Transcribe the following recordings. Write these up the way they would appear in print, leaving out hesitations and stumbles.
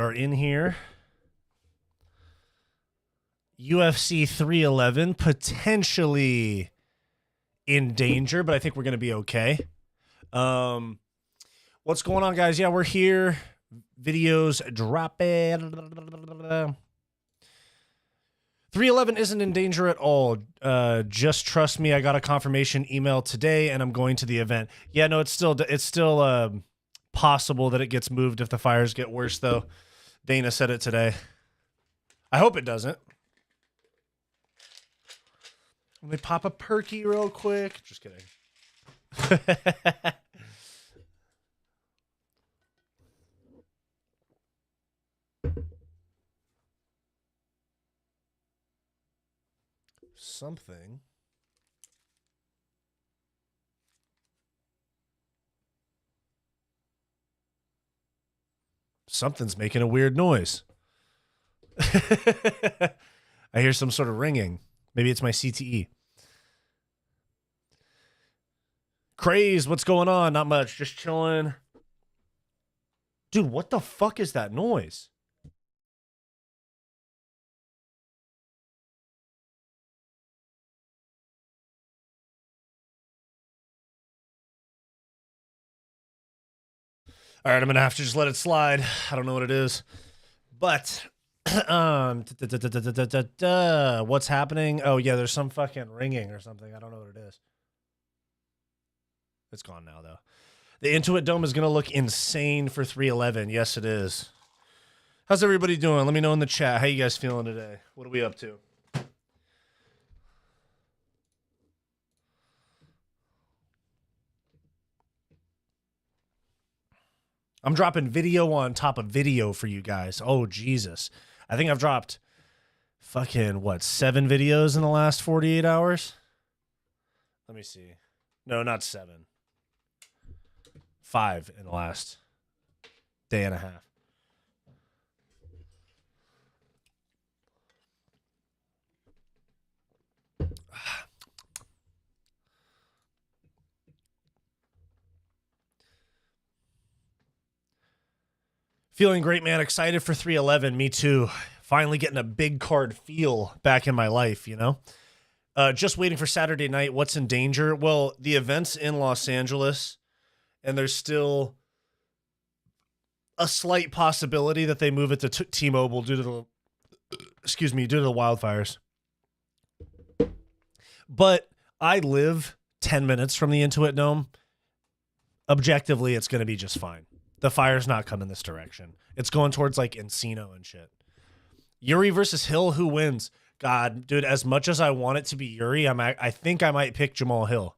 are in here. UFC 311, potentially in danger, but I think we're going to be okay. What's going on, guys? Yeah, we're here. Videos dropping. 311 isn't in danger at all. Just trust me. I got a confirmation email today, and I'm going to the event. Yeah, no, it's still possible that it gets moved if the fires get worse, though. Dana said it today. I hope it doesn't. Let me pop a perky real quick. Just kidding. Something. Something's making a weird noise. I hear some sort of ringing. Maybe it's my CTE. Craze, what's going on? Not much, just chilling. Dude, what the fuck is that noise? All right, I'm gonna have to just let it slide. I don't know what it is, but what's happening? Oh yeah, there's some fucking ringing or something. I don't know what it is. It's gone now though. The Intuit Dome is gonna look insane for 311. Yes, it is. How's everybody doing? Let me know in the chat. How you guys feeling today? What are we up to? I'm dropping video on top of video for you guys. Oh, Jesus. I think I've dropped fucking, what, 7 videos in the last 48 hours? Let me see. No, not 7. 5 in the last day and a half. Feeling great, man. Excited for 311. Me too. Finally getting a big card feel back in my life, you know? Just waiting for Saturday night. What's in danger? Well, the event's in Los Angeles, and there's still a slight possibility that they move it to T-Mobile due to the, due to the wildfires. But I live 10 minutes from the Intuit Dome. Objectively, it's going to be just fine. The fire's not coming this direction. It's going towards like Encino and shit. Yuri versus Hill, who wins? God, dude, as much as I want it to be Yuri, I think I might pick Jamahal Hill.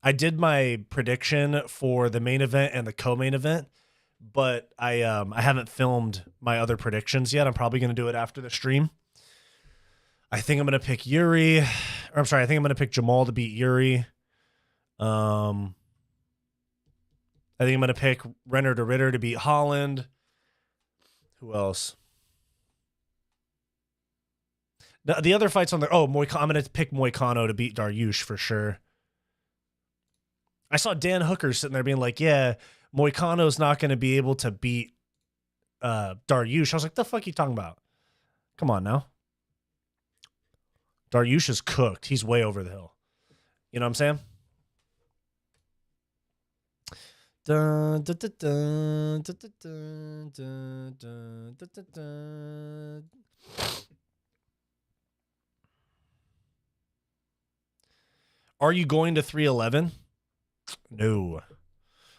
I did my prediction for the main event and the co-main event, but I haven't filmed my other predictions yet. I'm probably going to do it after the stream. I think I'm going to pick Yuri. Or I'm sorry, I think I'm going to pick Jamahal to beat Yuri. I think I'm going to pick Renner to Ritter to beat Holland. Who else? The other fights on there. Oh, I'm going to pick Moicano to beat Dariush for sure. I saw Dan Hooker sitting there being like, yeah, Moicano's not going to be able to beat Dariush. I was like, the fuck are you talking about? Come on now. Dariush is cooked. He's way over the hill. You know what I'm saying? Dun, dun, dun, dun, dun, dun, dun, dun, dun, dun, dun. Are you going to 311? No.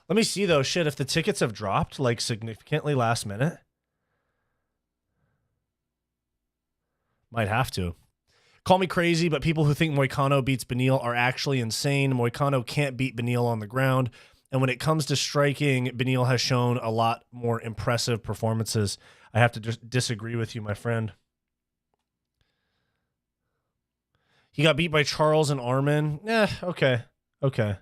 Let me see though. Shit, if the tickets have dropped like significantly last minute, might have to. Call me crazy, but people who think Moicano beats Beneil are actually insane. Moicano can't beat Beneil on the ground. And when it comes to striking, Beneil has shown a lot more impressive performances. I have to just disagree with you, my friend. He got beat by Charles and Arman. Okay. Okay.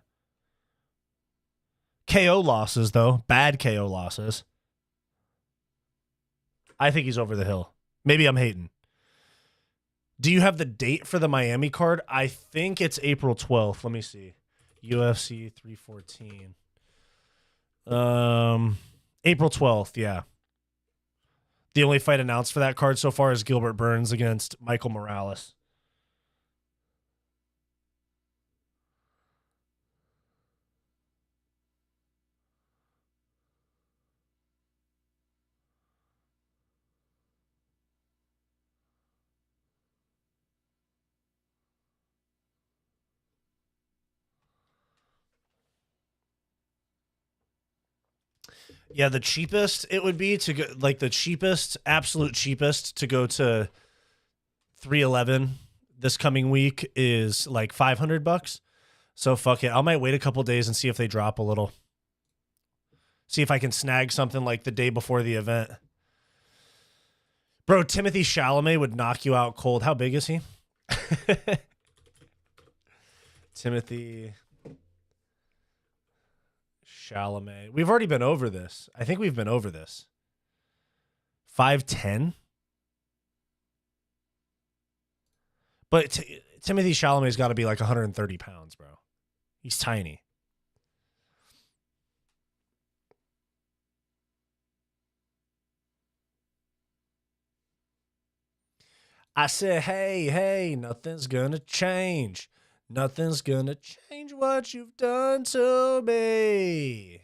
KO losses, though. Bad KO losses. I think he's over the hill. Maybe I'm hating. Do you have the date for the Miami card? I think it's April 12th. Let me see. UFC 314. April 12th, yeah. The only fight announced for that card so far is Gilbert Burns against Michael Morales. Yeah, the cheapest it would be to go, like the cheapest, absolute cheapest to go to 311 this coming week is like $500. So fuck it. I might wait a couple days and see if they drop a little. See if I can snag something like the day before the event. Bro, Timothy Chalamet would knock you out cold. How big is he? Timothy Chalamet. We've already been over this. I think we've been over this. 5'10"? But Timothy Chalamet's got to be like 130 pounds, bro. He's tiny. I said, hey, nothing's gonna change. Nothing's gonna change what you've done to me.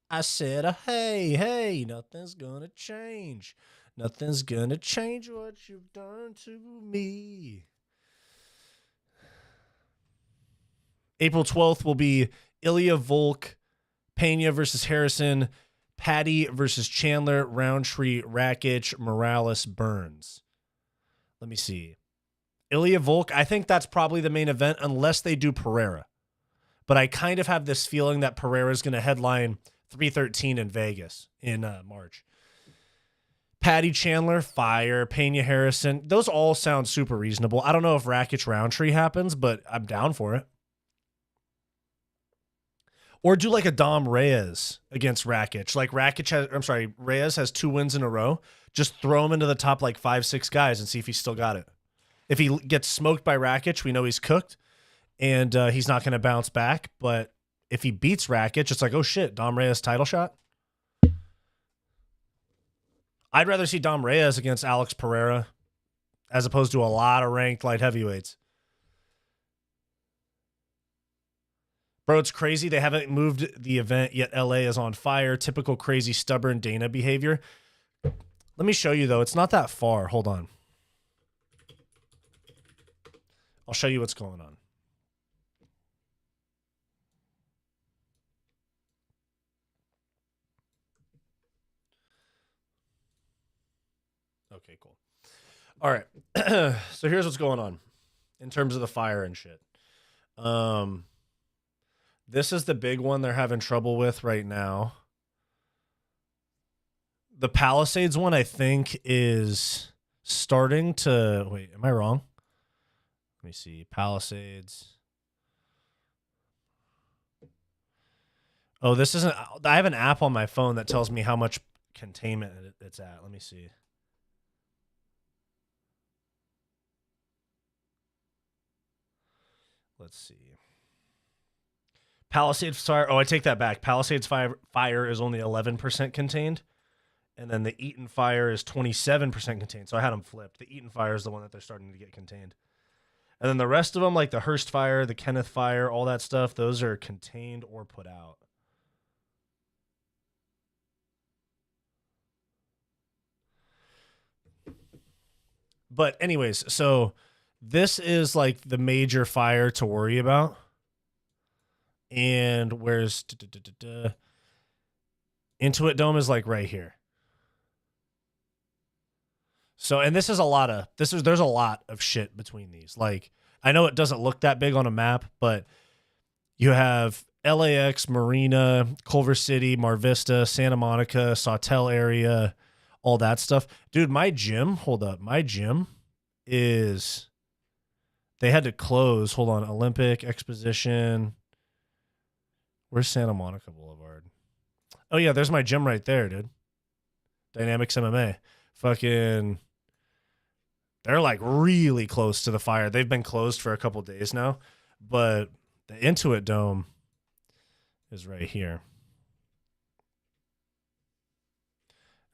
I said, hey, nothing's gonna change. Nothing's gonna change what you've done to me. April 12th will be Ilya Volk, Pena versus Harrison, Patty versus Chandler, Roundtree, Rakic, Morales, Burns. Let me see. Ilya Volk, I think that's probably the main event unless they do Pereira. But I kind of have this feeling that Pereira is going to headline 313 in Vegas in March. Patty Chandler, fire. Pena Harrison, those all sound super reasonable. I don't know if Rakic Roundtree happens, but I'm down for it. Or do like a Dom Reyes against Rakic. Like Reyes has 2 wins in a row. Just throw him into the top like 5-6 guys and see if he's still got it. If he gets smoked by Rakic, we know he's cooked and he's not going to bounce back. But if he beats Rakic, it's like, oh shit, Dom Reyes title shot. I'd rather see Dom Reyes against Alex Pereira as opposed to a lot of ranked light heavyweights. Bro, it's crazy. They haven't moved the event yet. LA is on fire. Typical crazy, stubborn Dana behavior. Let me show you, though. It's not that far. Hold on. I'll show you what's going on. Okay, cool. All right. So here's what's going on in terms of the fire and shit. This is the big one they're having trouble with right now. The Palisades one, I think, is starting to... Wait, am I wrong? Let me see. Palisades. Oh, this isn't... I have an app on my phone that tells me how much containment it's at. Let me see. Let's see. Palisades Fire. Oh, I take that back. Palisades Fire is only 11% contained. And then the Eaton Fire is 27% contained. So I had them flipped. The Eaton Fire is the one that they're starting to get contained. And then the rest of them, like the Hearst Fire, the Kenneth Fire, all that stuff, those are contained or put out. But anyways, so this is like the major fire to worry about. And where's Intuit Dome is like right here. So, and this is there's a lot of shit between these. Like, I know it doesn't look that big on a map, but you have LAX, Marina, Culver City, Mar Vista, Santa Monica, Sawtelle area, all that stuff. Dude, my gym is, they had to close. Hold on. Olympic Exposition. Where's Santa Monica Boulevard? Oh, yeah, there's my gym right there, dude. Dynamics MMA. Fucking, they're like really close to the fire. They've been closed for a couple days now, but the Intuit Dome is right here.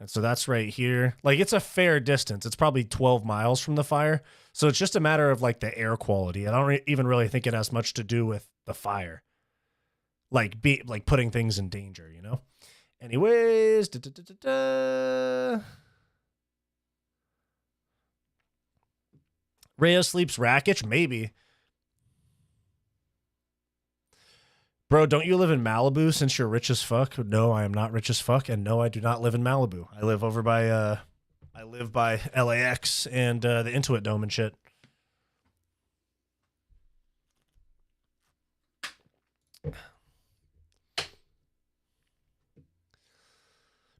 And so that's right here. Like, it's a fair distance. It's probably 12 miles from the fire. So it's just a matter of like the air quality. I don't even really think it has much to do with the fire. Like putting things in danger, you know? Anyways, Rhea sleeps Rakic? Maybe. Bro, don't you live in Malibu since you're rich as fuck? No, I am not rich as fuck, and no, I do not live in Malibu. I live over by I live by LAX and the Intuit Dome and shit.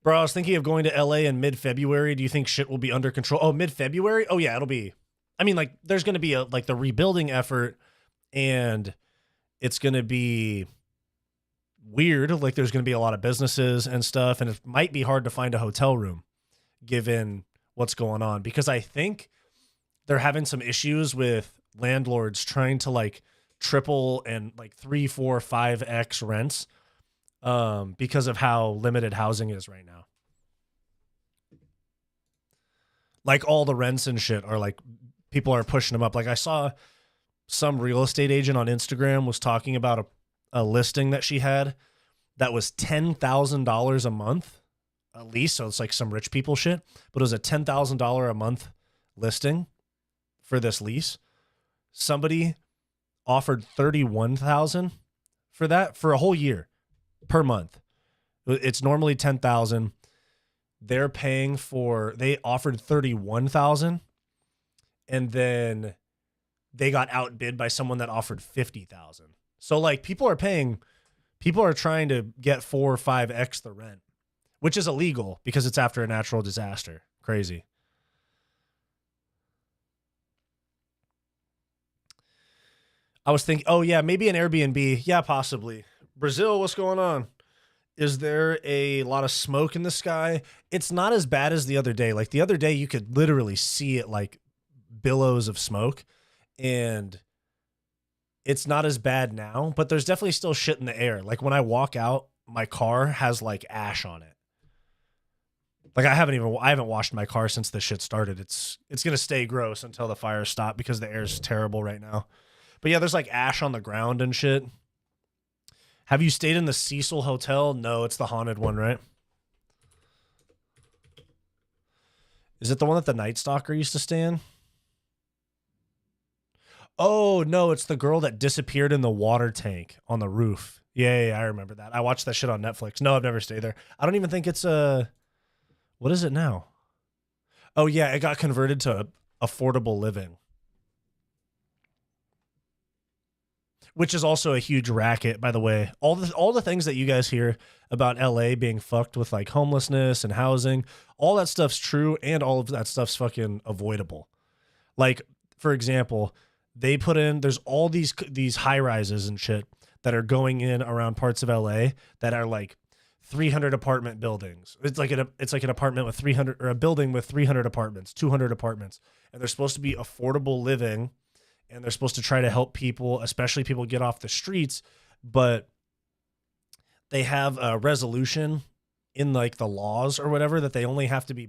Bro, I was thinking of going to LA in mid-February. Do you think shit will be under control? Oh, mid-February? Oh yeah, it'll be. I mean, like, there's going to be like the rebuilding effort, and it's going to be weird. Like, there's going to be a lot of businesses and stuff, and it might be hard to find a hotel room given what's going on, because I think they're having some issues with landlords trying to like triple and like 3, 4, 5x rents because of how limited housing is right now. Like, all the rents and shit are like, people are pushing them up. Like, I saw some real estate agent on Instagram was talking about a listing that she had that was $10,000 a month at least. So it's like some rich people shit, but it was a $10,000 a month listing for this lease. Somebody offered $31,000 for that for a whole year per month. It's normally $10,000. They're paying for, they offered $31,000, and then they got outbid by someone that offered $50,000. So like, people are trying to get 4 or 5x the rent, which is illegal because it's after a natural disaster. Crazy. I was thinking, oh yeah, maybe an Airbnb. Yeah, possibly. Brazil, what's going on? Is there a lot of smoke in the sky? It's not as bad as the other day. Like, the other day, you could literally see it, like billows of smoke, and it's not as bad now, but there's definitely still shit in the air. Like, when I walk out, my car has like ash on it. Like, I haven't washed my car since this shit started. It's going to stay gross until the fires stop because the air is terrible right now. But yeah, there's like ash on the ground and shit. Have you stayed in the Cecil Hotel? No, it's the haunted one, right? Is it the one that the Night Stalker used to stay in? Oh, no, it's the girl that disappeared in the water tank on the roof. Yeah, I remember that. I watched that shit on Netflix. No, I've never stayed there. I don't even think it's what is it now? Oh, yeah, it got converted to affordable living, which is also a huge racket, by the way. All the things that you guys hear about LA being fucked with, like homelessness and housing, all that stuff's true, and all of that stuff's fucking avoidable. Like, for example, they put in, there's all these high rises and shit that are going in around parts of LA that are like 300 apartment buildings. It's like an apartment with 300, or a building with 300 apartments, 200 apartments, and they're supposed to be affordable living. And they're supposed to try to help people, especially people, get off the streets. But they have a resolution in like the laws or whatever that they only have to be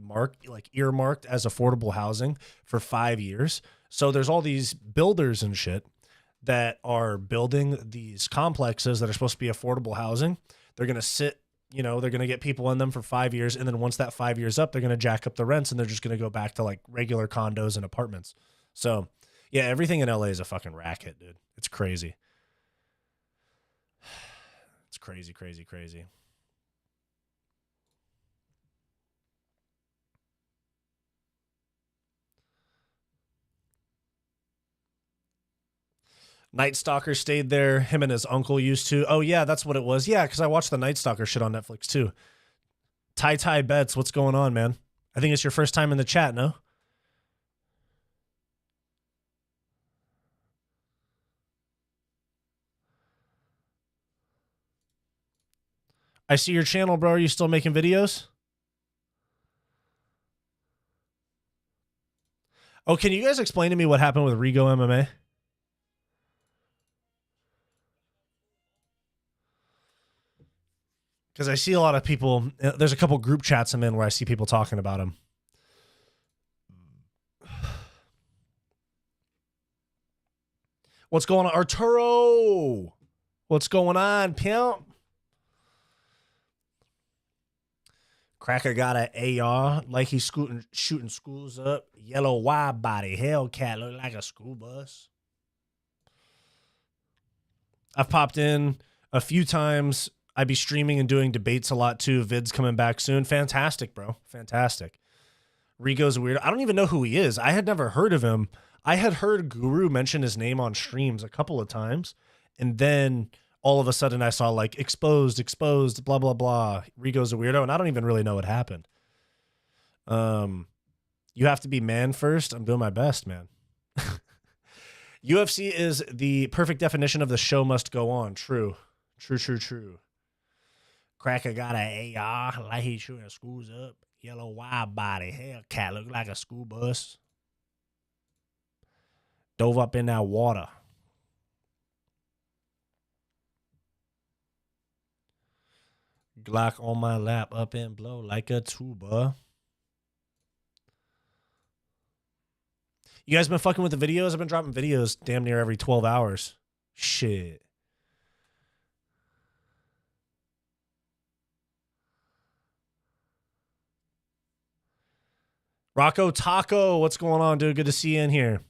earmarked as affordable housing for 5 years. So there's all these builders and shit that are building these complexes that are supposed to be affordable housing. They're going to sit, they're going to get people in them for 5 years. And then once that 5 years up, they're going to jack up the rents, and they're just going to go back to like regular condos and apartments. So yeah, everything in LA is a fucking racket, dude. It's crazy. It's crazy, crazy, crazy. Night Stalker stayed there. Him and his uncle used to. Oh, yeah, that's what it was. Yeah, because I watched the Night Stalker shit on Netflix, too. Ty Betts, what's going on, man? I think it's your first time in the chat, no? I see your channel, bro. Are you still making videos? Oh, can you guys explain to me what happened with Rigo MMA? Because I see a lot of people, there's a couple group chats I'm in where I see people talking about him. What's going on, Arturo? What's going on, pimp? Cracker got an AR like he's shooting schools up. Yellow wide body Hellcat look like a school bus. I've popped in a few times. I be streaming and doing debates a lot too. Vids coming back soon. Fantastic, bro. Fantastic. Rigo's weird. I don't even know who he is. I had never heard of him. I had heard Guru mention his name on streams a couple of times, and then all of a sudden I saw like exposed, blah, blah, blah. Rigo's a weirdo, and I don't even really know what happened. You have to be man first. I'm doing my best, man. UFC is the perfect definition of the show must go on. True. Cracker got an AR like he's shooting schools up. Yellow wide body Hellcat look like a school bus. Dove up in that water. Glock on my lap, up and blow like a tuba. You guys been fucking with the videos? I've been dropping videos damn near every 12 hours. Shit. Rocco Taco, what's going on, dude? Good to see you in here.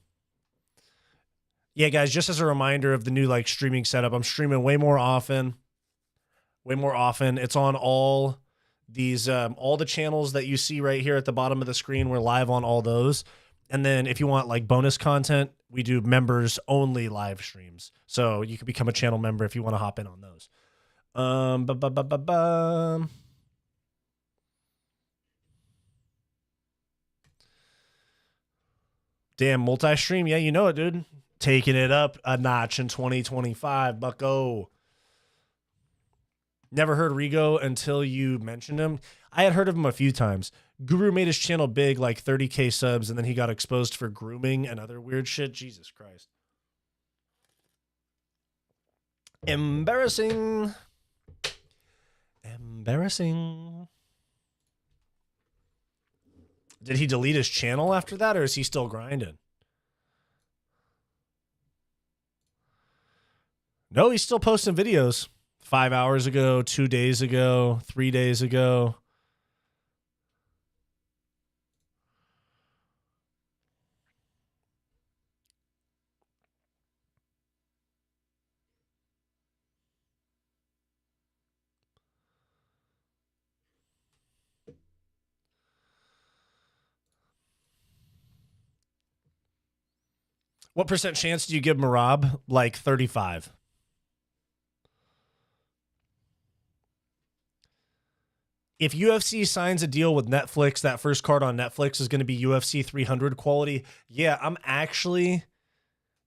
Yeah, guys, just as a reminder of the new like streaming setup, I'm streaming way more often. It's on all these all the channels that you see right here at the bottom of the screen. We're live on all those. And then if you want like bonus content, we do members only live streams. So you can become a channel member if you want to hop in on those. Damn, multi-stream. Yeah, you know it, dude. Taking it up a notch in 2025, bucko. Never heard Rigo until you mentioned him. I had heard of him a few times. Guru made his channel big, like 30K subs, and then he got exposed for grooming and other weird shit. Jesus Christ. Embarrassing. Did he delete his channel after that, or is he still grinding? No, he's still posting videos. 5 hours ago, 2 days ago, 3 days ago. What percent chance do you give Merab? Like 35. If UFC signs a deal with Netflix, that first card on Netflix is going to be UFC 300 quality. Yeah, I'm actually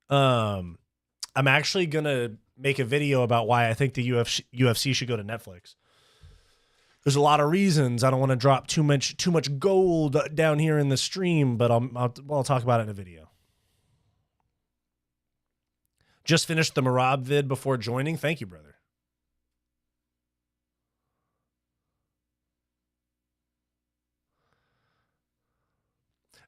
going to make a video about why I think the UFC should go to Netflix. There's a lot of reasons. I don't want to drop too much gold down here in the stream, but I'll talk about it in a video. Just finished the Merab vid before joining. Thank you, brother.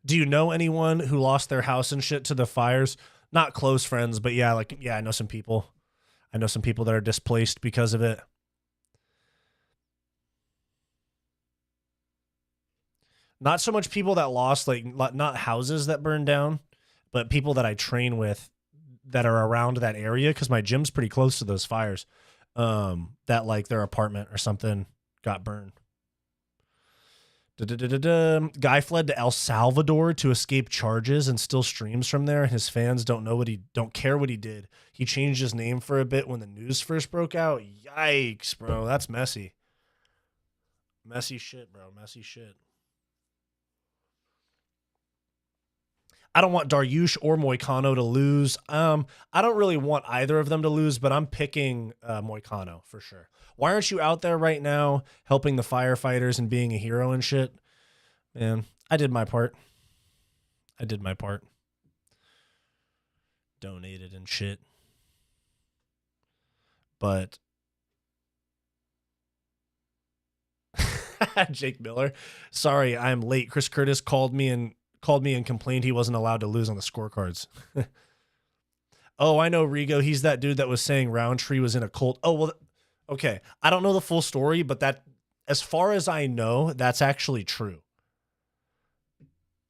Do you know anyone who lost their house and shit to the fires? Not close friends, but yeah, I know some people. I know some people that are displaced because of it. Not so much people that lost, like, not houses that burned down, but people that I train with that are around that area, because my gym's pretty close to those fires, that, like, their apartment or something got burned. Guy fled to El Salvador to escape charges and still streams from there. His fans don't care what he did. He changed his name for a bit when the news first broke out. Yikes, bro. That's messy. Messy shit, bro. Messy shit. I don't want Dariush or Moicano to lose. I don't really want either of them to lose, but I'm picking Moicano for sure. Why aren't you out there right now helping the firefighters and being a hero and shit? Man, I did my part. Donated and shit. But Jake Miller. Sorry, I'm late. Chris Curtis called me and complained he wasn't allowed to lose on the scorecards. Oh, I know Rigo. He's that dude that was saying Roundtree was in a cult. Oh, well, okay. I don't know the full story, but that, as far as I know, that's actually true.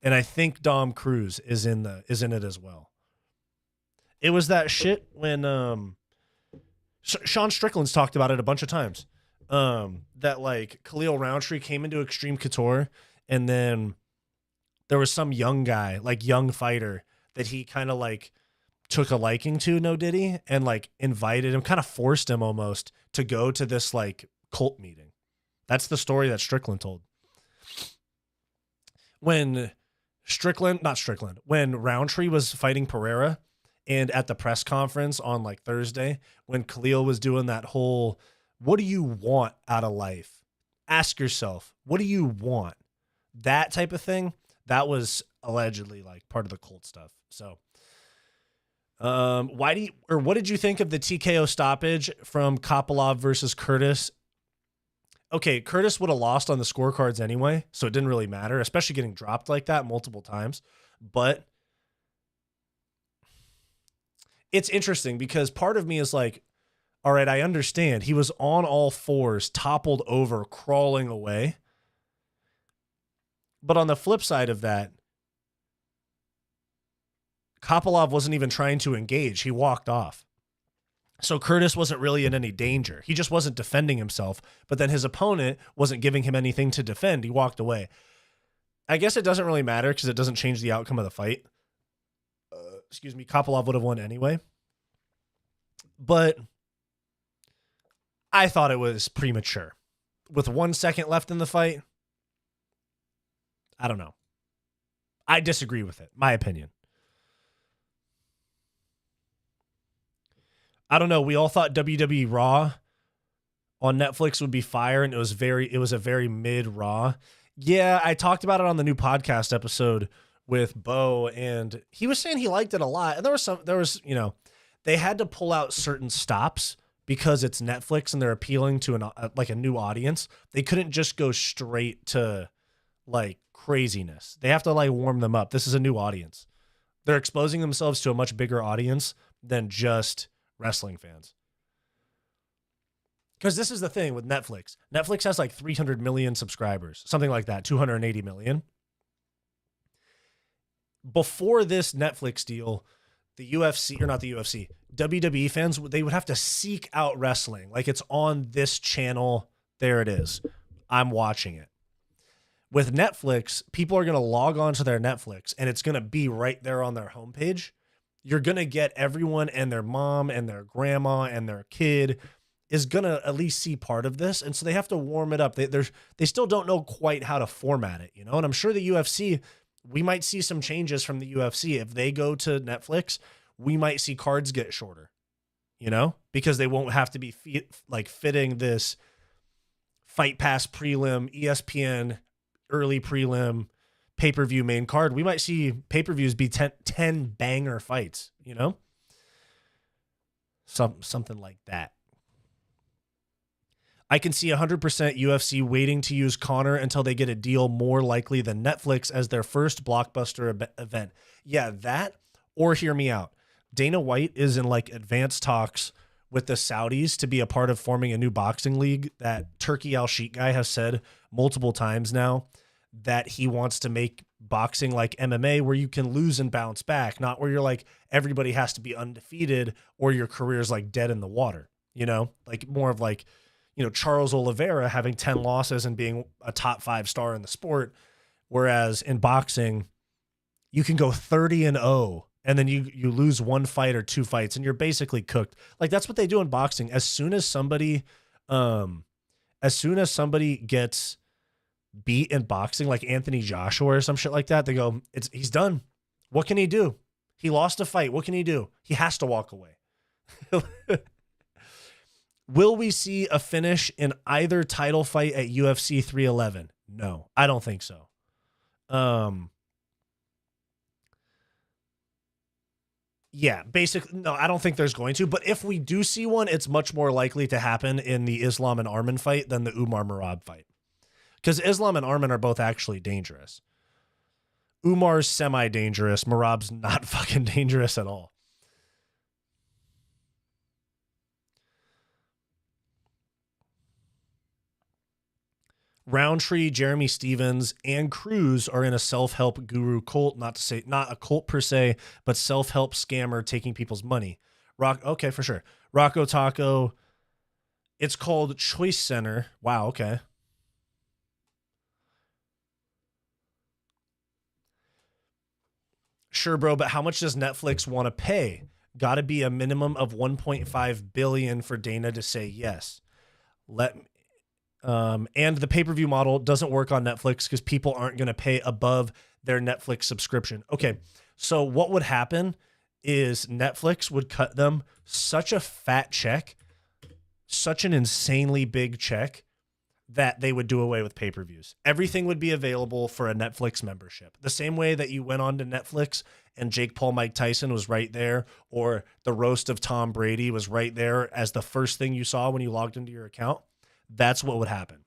And I think Dom Cruz is in it as well. It was that shit when Sean Strickland's talked about it a bunch of times. That like Khalil Roundtree came into Extreme Couture, and then there was some young guy, like young fighter, that he kind of like took a liking to, no diddy, and like invited him, kind of forced him almost to go to this like cult meeting. That's the story that Strickland told. When Roundtree was fighting Pereira, and at the press conference on like Thursday, when Khalil was doing that whole, what do you want out of life? Ask yourself, what do you want? That type of thing, that was allegedly like part of the cult stuff. So what did you think of the TKO stoppage from Kopylov versus Curtis? Okay, Curtis would have lost on the scorecards anyway, so it didn't really matter, especially getting dropped like that multiple times. But it's interesting because part of me is like, all right, I understand. He was on all fours, toppled over, crawling away. But on the flip side of that, Kopylov wasn't even trying to engage. He walked off. So Curtis wasn't really in any danger. He just wasn't defending himself. But then his opponent wasn't giving him anything to defend. He walked away. I guess it doesn't really matter because it doesn't change the outcome of the fight. Kopylov would have won anyway. But I thought it was premature. With 1 second left in the fight, I don't know. I disagree with it. My opinion. I don't know. We all thought WWE Raw on Netflix would be fire, and it was a very mid Raw. Yeah, I talked about it on the new podcast episode with Bo, and he was saying he liked it a lot. And there was, they had to pull out certain stops because it's Netflix and they're appealing to a new audience. They couldn't just go straight to like craziness. They have to like warm them up. This is a new audience. They're exposing themselves to a much bigger audience than just wrestling fans. Because this is the thing with Netflix. Netflix has like 300 million subscribers, something like that, 280 million. Before this Netflix deal, the UFC, or not the UFC, WWE fans, they would have to seek out wrestling. Like, it's on this channel. There it is. I'm watching it. With Netflix, people are going to log on to their Netflix, and it's going to be right there on their homepage. You're going to get everyone and their mom and their grandma and their kid is going to at least see part of this. And so they have to warm it up. They still don't know quite how to format it, And I'm sure the UFC, we might see some changes from the UFC. If they go to Netflix, we might see cards get shorter, because they won't have to be fitting this Fight Pass prelim, ESPN early prelim, pay-per-view main card. We might see pay-per-views be 10 banger fights, something like that. I can see 100% UFC waiting to use Conor until they get a deal more likely than Netflix as their first blockbuster event. Yeah, that, or hear me out. Dana White is in like advanced talks with the Saudis to be a part of forming a new boxing league. That Turki Al-Sheikh guy has said multiple times now that he wants to make boxing like MMA, where you can lose and bounce back, not where you're like, everybody has to be undefeated or your career's like dead in the water, like more of like, Charles Oliveira having 10 losses and being a top 5 star in the sport. Whereas in boxing, you can go 30-0 and then you lose 1 fight or 2 fights and you're basically cooked. Like, that's what they do in boxing. As soon as somebody gets beat in boxing, like Anthony Joshua or some shit like that, they go, he's done. What can he do? He lost a fight. What can he do? He has to walk away. Will we see a finish in either title fight at UFC 311? No, I don't think so. Yeah, basically, no, I don't think there's going to. But if we do see one, it's much more likely to happen in the Islam and Arman fight than the Umar Merab fight. Because Islam and Arman are both actually dangerous. Umar's semi-dangerous. Merab's not fucking dangerous at all. Roundtree, Jeremy Stevens, and Cruz are in a self-help guru cult, not a cult per se, but self-help scammer taking people's money. Okay, for sure. Rocco Taco. It's called Choice Center. Wow, okay. Sure, bro, but how much does Netflix want to pay? Got to be a minimum of 1.5 billion for Dana to say yes. And the pay-per-view model doesn't work on Netflix because people aren't going to pay above their Netflix subscription. Okay, so what would happen is Netflix would cut them such a fat check, such an insanely big check, that they would do away with pay-per-views. Everything would be available for a Netflix membership. The same way that you went on to Netflix and Jake Paul Mike Tyson was right there, or the roast of Tom Brady was right there as the first thing you saw when you logged into your account. That's what would happen.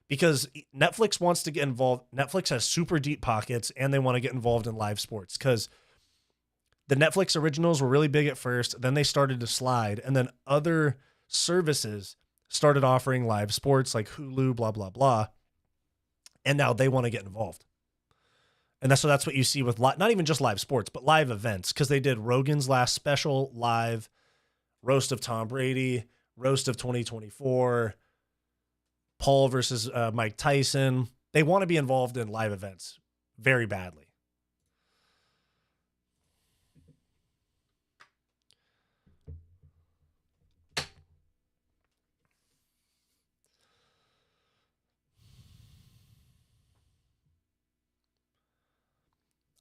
Because Netflix wants to get involved. Netflix has super deep pockets, and they want to get involved in live sports because the Netflix originals were really big at first. Then they started to slide, and then other services started offering live sports like Hulu, blah, blah, blah. And now they want to get involved. And that's what you see with not even just live sports, but live events. Because they did Rogan's last special live, roast of Tom Brady, roast of 2024, Paul versus Mike Tyson. They want to be involved in live events very badly.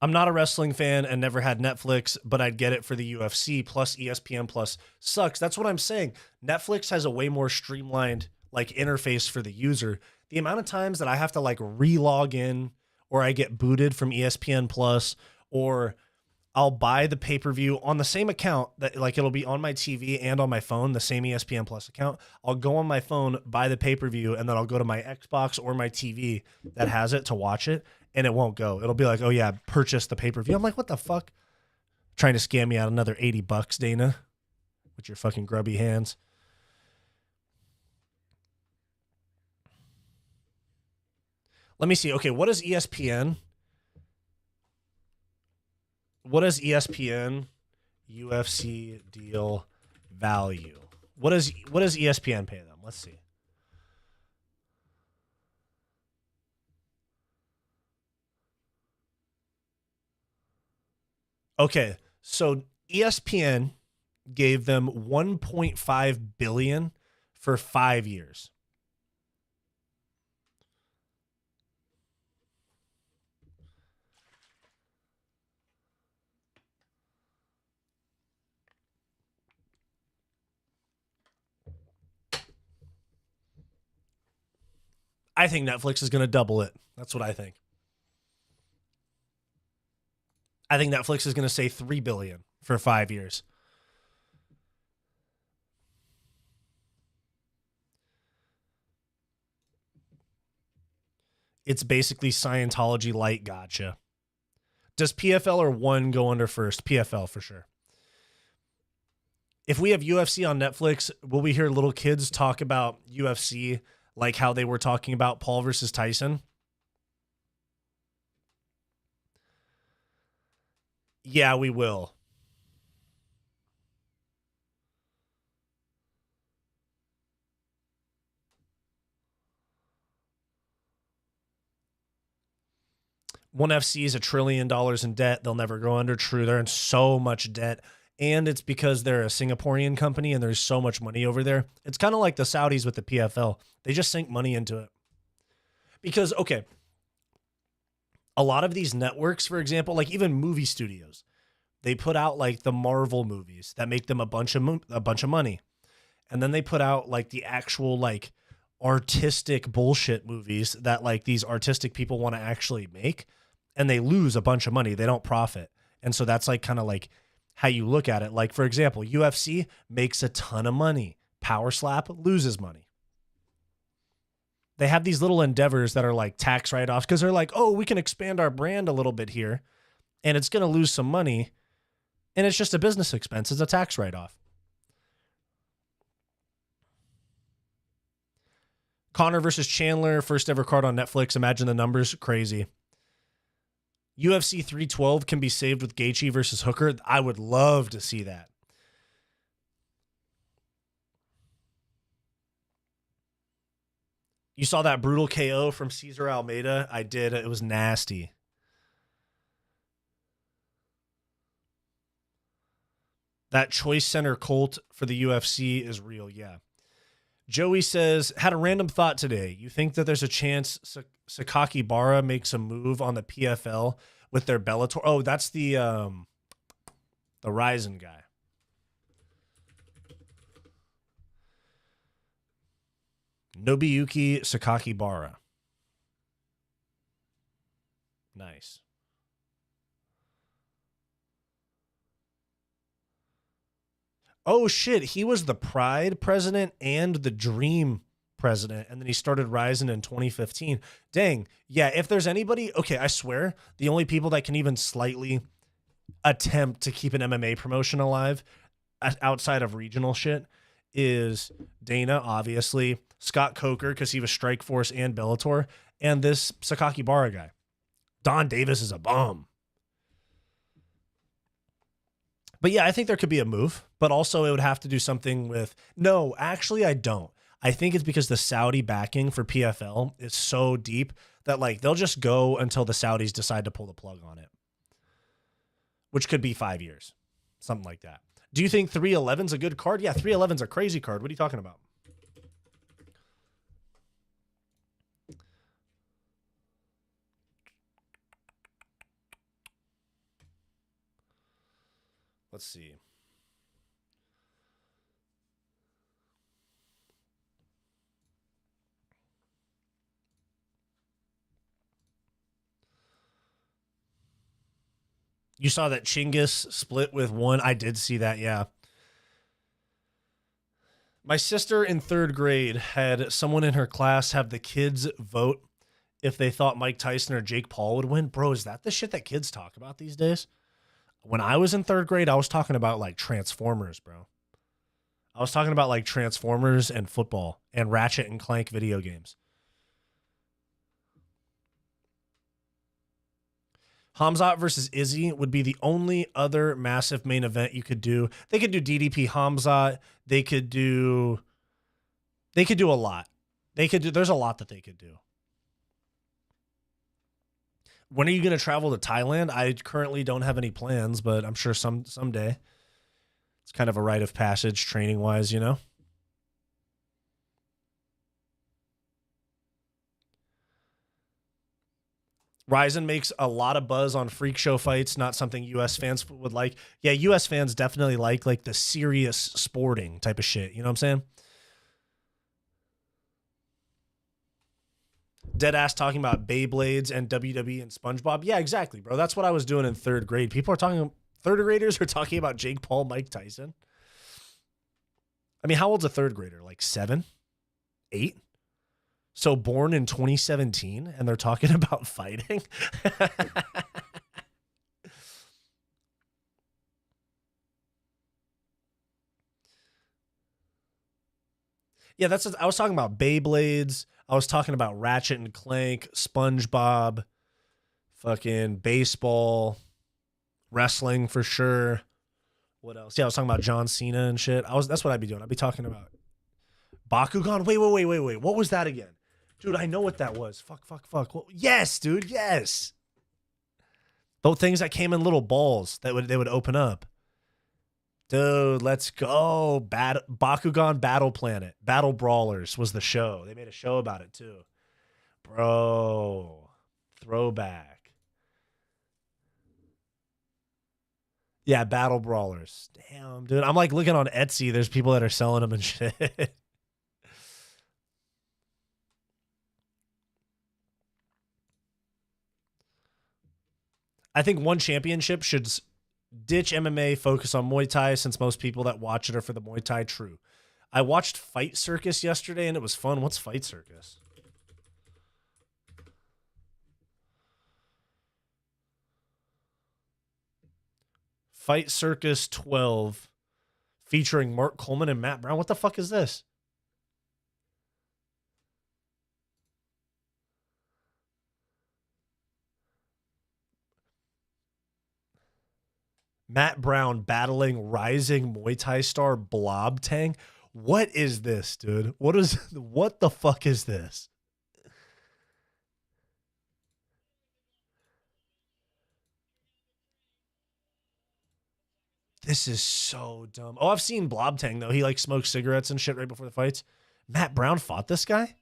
I'm not a wrestling fan and never had Netflix, but I'd get it for the UFC plus ESPN plus sucks. That's what I'm saying. Netflix has a way more streamlined like interface for the user. The amount of times that I have to like re-log in, or I get booted from ESPN plus, or I'll buy the pay-per-view on the same account that like it'll be on my TV and on my phone, the same ESPN plus account. I'll go on my phone, buy the pay-per-view, and then I'll go to my Xbox or my TV that has it to watch it. And it won't go. It'll be like, oh yeah, purchase the pay-per-view. I'm like, what the fuck? Trying to scam me out another $80, Dana, with your fucking grubby hands. Let me see. Okay, what is ESPN? What is ESPN UFC deal value? What does ESPN pay them? Let's see. Okay, so ESPN gave them $1.5 billion for 5 years. I think Netflix is going to double it. That's what I think. I think Netflix is going to say $3 billion for 5 years. It's basically Scientology light. Gotcha. Does PFL or One go under first? PFL for sure. If we have UFC on Netflix, will we hear little kids talk about UFC like how they were talking about Paul versus Tyson? Yeah, we will. One FC is $1 trillion in debt. They'll never go under. True. They're in so much debt. And it's because they're a Singaporean company and there's so much money over there. It's kind of like the Saudis with the PFL. They just sink money into it. Because, okay, a lot of these networks, for example, like even movie studios, they put out like the Marvel movies that make them a bunch of money. And then they put out like the actual like artistic bullshit movies that like these artistic people want to actually make, and they lose a bunch of money. They don't profit. And so that's like kind of like how you look at it. Like, for example, UFC makes a ton of money. Power Slap loses money. They have these little endeavors that are like tax write-offs because they're like, oh, we can expand our brand a little bit here and it's going to lose some money. And it's just a business expense. It's a tax write-off. Conor versus Chandler, first ever card on Netflix. Imagine the numbers. Crazy. UFC 312 can be saved with Gaethje versus Hooker. I would love to see that. You saw that brutal KO from Cesar Almeida? I did. It was nasty. That Choice Center Colt for the UFC is real, yeah. Joey says, had a random thought today. You think that there's a chance Sakaki Bara makes a move on the PFL with their Bellator? Oh, that's the Ryzen guy. Nobuyuki Sakaki Bara. Nice. Oh, shit. He was the Pride president and the Dream president, and then he started Ryzen in 2015. Dang. Yeah, if there's anybody... Okay, I swear, the only people that can even slightly attempt to keep an MMA promotion alive outside of regional shit is Dana, obviously, Scott Coker, because he was Strikeforce and Bellator, and this Sakaki Bara guy. Don Davis is a bum. But yeah, I think there could be a move, but also it would have to do something with... No, actually, I don't. I think it's because the Saudi backing for PFL is so deep that like they'll just go until the Saudis decide to pull the plug on it, which could be 5 years, something like that. Do you think 311's a good card? Yeah, 311's a crazy card. What are you talking about? Let's see. You saw that Chinggis split with one. I did see that, yeah. My sister in 3rd grade had someone in her class have the kids vote if they thought Mike Tyson or Jake Paul would win. Bro, is that the shit that kids talk about these days? When I was in 3rd grade, I was talking about like Transformers, bro. I was talking about like Transformers and football and Ratchet and Clank video games. Hamzat versus Izzy would be the only other massive main event you could do. They could do DDP Hamzat. They could do a lot. There's a lot that they could do. When are you going to travel to Thailand? I currently don't have any plans, but I'm sure someday. It's kind of a rite of passage training wise, you know? Ryzen makes a lot of buzz on freak show fights, not something US fans would like. Yeah, US fans definitely like the serious sporting type of shit. You know what I'm saying? Deadass talking about Beyblades and WWE and SpongeBob. Yeah, exactly, bro. That's what I was doing in 3rd grade. People are talking, 3rd graders are talking about Jake Paul, Mike Tyson. I mean, how old's a 3rd grader? Like 7? 8? So born in 2017 and they're talking about fighting? Yeah, I was talking about Beyblades. I was talking about Ratchet and Clank, SpongeBob, fucking baseball, wrestling for sure. What else? Yeah, I was talking about John Cena and shit. That's what I'd be doing. I'd be talking about Bakugan. Wait. What was that again? Dude, I know what that was. Fuck. Well, yes, dude, yes. Those things that came in little balls that they would open up. Dude, let's go. Bakugan Battle Planet. Battle Brawlers was the show. They made a show about it too. Bro. Throwback. Yeah, Battle Brawlers. Damn, dude. I'm like looking on Etsy. There's people that are selling them and shit. I think one championship should ditch MMA, focus on Muay Thai, since most people that watch it are for the Muay Thai. True. I watched Fight Circus yesterday, and it was fun. What's Fight Circus? Fight Circus 12 featuring Mark Coleman and Matt Brown. What the fuck is this? Matt Brown battling rising Muay Thai star Blob Tang. What is this, dude? What the fuck is this? This is so dumb. Oh, I've seen Blob Tang, though. He like smokes cigarettes and shit right before the fights. Matt Brown fought this guy?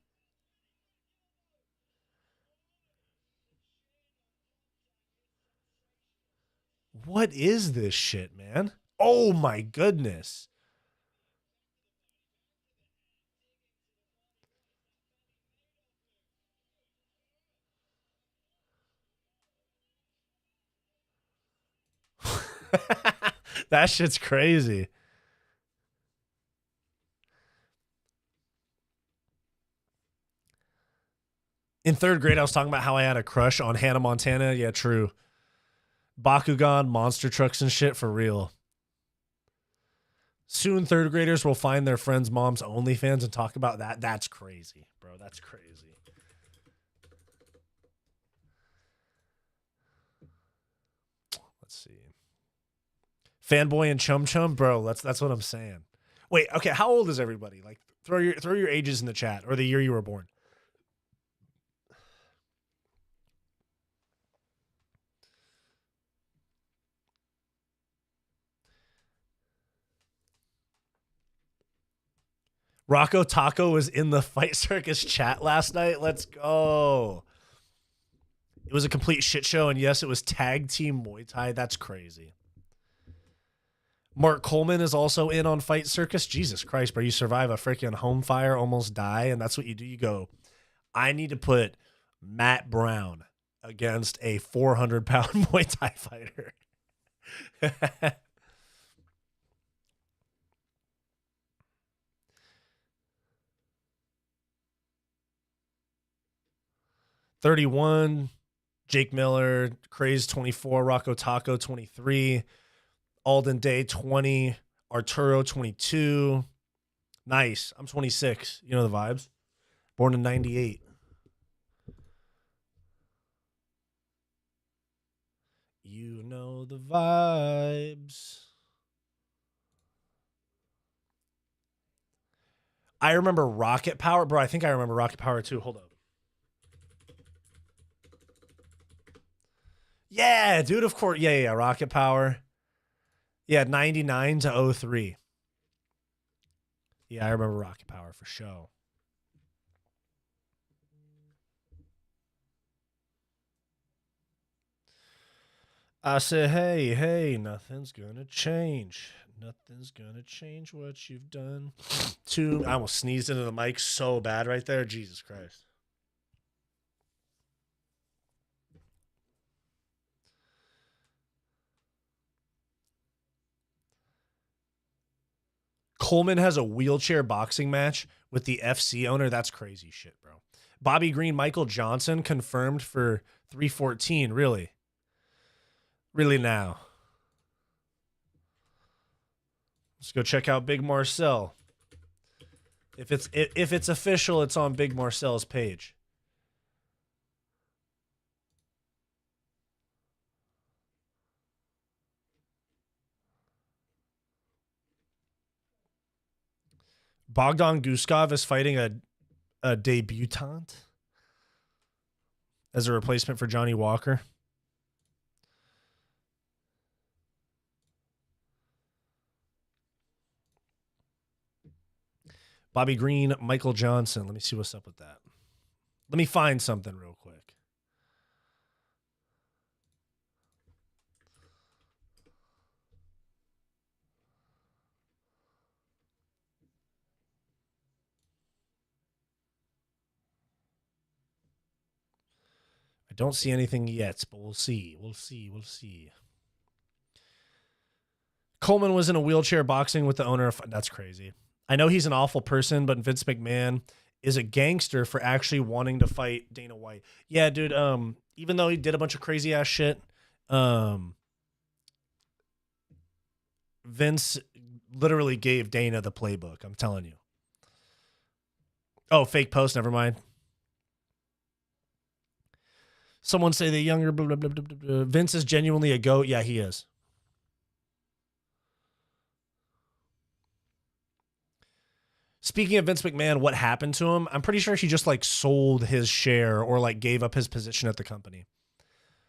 What is this shit, man? Oh my goodness. That shit's crazy. In third grade, I was talking about how I had a crush on Hannah Montana. Yeah, true. Bakugan, monster trucks and shit, for real. Soon, third graders will find their friends' mom's OnlyFans and talk about that. That's crazy, bro. That's crazy. Let's see. Fanboy and Chum Chum, bro. That's what I'm saying. Wait, okay. How old is everybody? Like, throw your ages in the chat or the year you were born. Rocco Taco was in the Fight Circus chat last night. Let's go. It was a complete shit show, and yes, it was tag team Muay Thai. That's crazy. Mark Coleman is also in on Fight Circus. Jesus Christ, bro. You survive a freaking home fire, almost die, and that's what you do. You go, I need to put Matt Brown against a 400-pound Muay Thai fighter. 31, Jake Miller, Craze 24, Rocco Taco 23, Alden Day 20, Arturo 22. Nice. I'm 26. You know the vibes. Born in 98. You know the vibes. I remember Rocket Power. Bro, I think I remember Rocket Power too. Hold up. Yeah, dude, of course. Yeah, Rocket Power. Yeah, 99 to 03. Yeah, I remember Rocket Power for sure. I said, hey, nothing's gonna change. Nothing's gonna change what you've done to. I almost sneezed into the mic so bad right there. Jesus Christ. Coleman has a wheelchair boxing match with the FC owner. That's crazy shit, bro. Bobby Green, Michael Johnson confirmed for 314. Really? Really now? Let's go check out Big Marcel. If it's official, it's on Big Marcel's page. Bogdan Guskov is fighting a debutant as a replacement for Johnny Walker. Bobby Green, Michael Johnson. Let me see what's up with that. Let me find something real quick. I don't see anything yet, but we'll see. We'll see. Coleman was in a wheelchair boxing with the owner of... That's crazy. I know he's an awful person, but Vince McMahon is a gangster for actually wanting to fight Dana White. Yeah, dude, even though he did a bunch of crazy ass shit, Vince literally gave Dana the playbook. I'm telling you. Oh, fake post. Never mind. Someone say the younger blah, blah, blah, blah, blah. Vince is genuinely a GOAT. Yeah, he is. Speaking of Vince McMahon, what happened to him? I'm pretty sure he just like sold his share or like gave up his position at the company.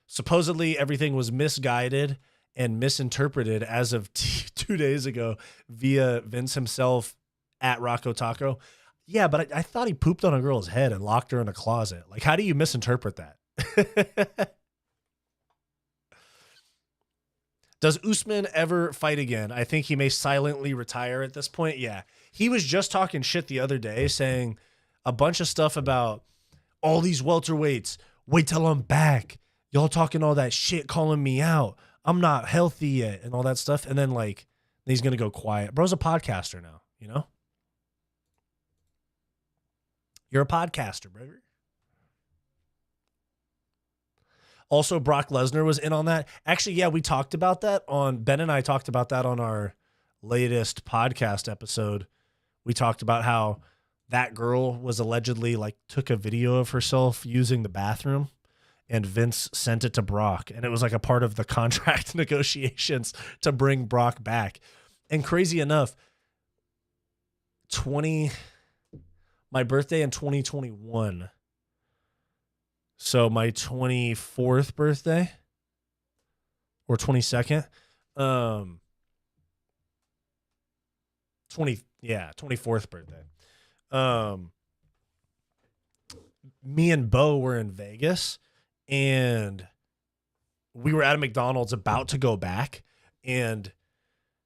Supposedly everything was misguided and misinterpreted as of 2 days ago via Vince himself at Rocco Taco. Yeah, but I thought he pooped on a girl's head and locked her in a closet. Like, how do you misinterpret that? Does Usman ever fight again? I think he may silently retire at this point. Yeah. He was just talking shit the other day saying a bunch of stuff about all these welterweights. Wait till I'm back. Y'all talking all that shit, calling me out. I'm not healthy yet and all that stuff. And then like, he's going to go quiet. Bro's a podcaster now, you know? You're a podcaster, brother. Also, Brock Lesnar was in on that. Actually, yeah, we talked about that Ben and I talked about that on our latest podcast episode. We talked about how that girl was allegedly like took a video of herself using the bathroom and Vince sent it to Brock. And it was like a part of the contract negotiations to bring Brock back. And crazy enough, my birthday in 2021. So my 24th birthday or 22nd, 24th birthday. Me and Bo were in Vegas and we were at a McDonald's about to go back, and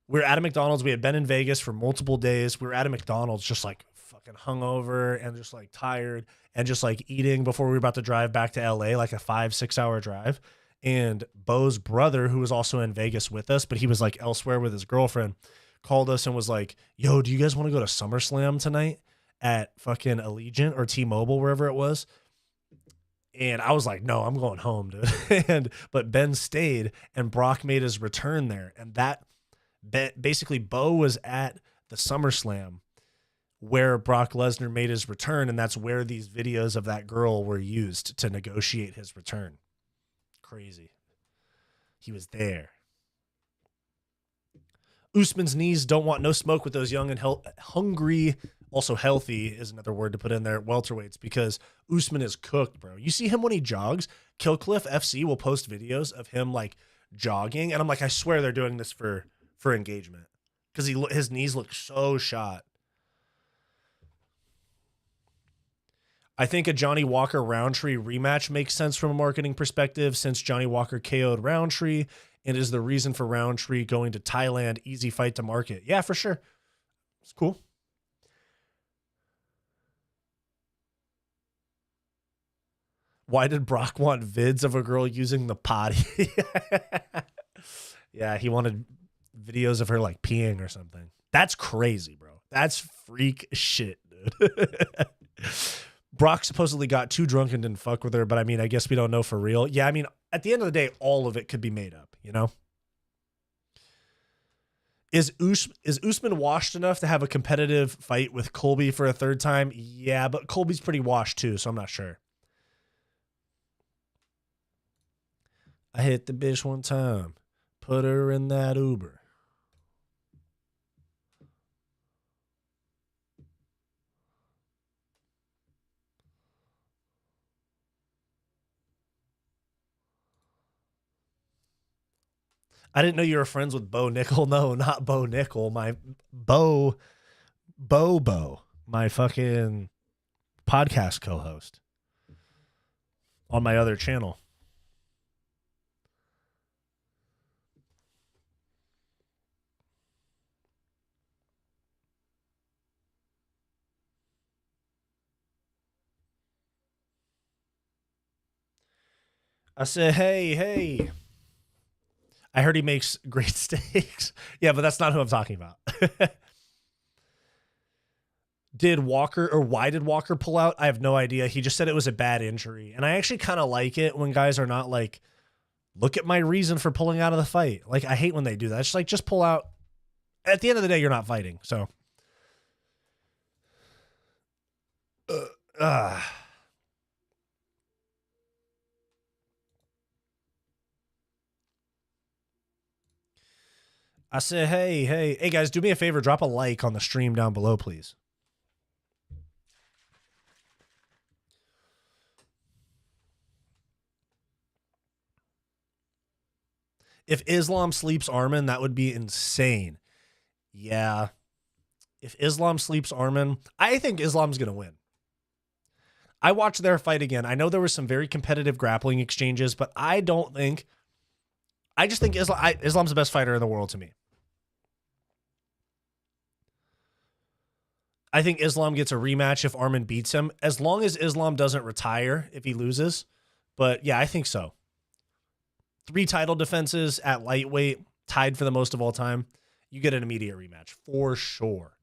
we were at a McDonald's. We had been in Vegas for multiple days. We were at a McDonald's just like fucking hungover and just like tired and just like eating before we were about to drive back to LA, like a 5-6 hour drive. And Bo's brother, who was also in Vegas with us, but he was like elsewhere with his girlfriend, called us and was like, yo, do you guys want to go to SummerSlam tonight at fucking Allegiant or T-Mobile, wherever it was? And I was like, no, I'm going home, dude. But Ben stayed and Brock made his return there. And that basically Bo was at the SummerSlam where Brock Lesnar made his return. And that's where these videos of that girl were used to negotiate his return. Crazy. He was there. Usman's knees don't want no smoke with those young and hungry, also healthy is another word to put in there, welterweights, because Usman is cooked, bro. You see him when he jogs. Killcliff FC will post videos of him like jogging, and I'm like, I swear they're doing this for engagement because his knees look so shot. I think a Johnny Walker Roundtree rematch makes sense from a marketing perspective since Johnny Walker KO'd Roundtree and is the reason for Roundtree going to Thailand. Easy fight to market. Yeah, for sure. It's cool. Why did Brock want vids of a girl using the potty? Yeah, he wanted videos of her like peeing or something. That's crazy, bro. That's freak shit, dude. Brock supposedly got too drunk and didn't fuck with her, but I mean, I guess we don't know for real. Yeah, I mean, at the end of the day, all of it could be made up, you know? Is Usman washed enough to have a competitive fight with Colby for a third time? Yeah, but Colby's pretty washed too, so I'm not sure. I hit the bitch one time, put her in that Uber. I didn't know you were friends with Bo Nickel. No, not Bo Nickel. My Bobo, my fucking podcast co-host on my other channel. I said, hey. I heard he makes great steaks. Yeah, but that's not who I'm talking about. Why did Walker pull out? I have no idea. He just said it was a bad injury. And I actually kind of like it when guys are not like, look at my reason for pulling out of the fight. Like, I hate when they do that. It's just like, just pull out. At the end of the day, you're not fighting. So, I said, hey guys, do me a favor, drop a like on the stream down below, please. If Islam sleeps Arman, that would be insane. Yeah. If Islam sleeps Arman, I think Islam's going to win. I watched their fight again. I know there were some very competitive grappling exchanges, but I just think Islam's the best fighter in the world to me. I think Islam gets a rematch if Arman beats him, as long as Islam doesn't retire if he loses. But yeah, I think so. 3 title defenses at lightweight, tied for the most of all time. You get an immediate rematch for sure.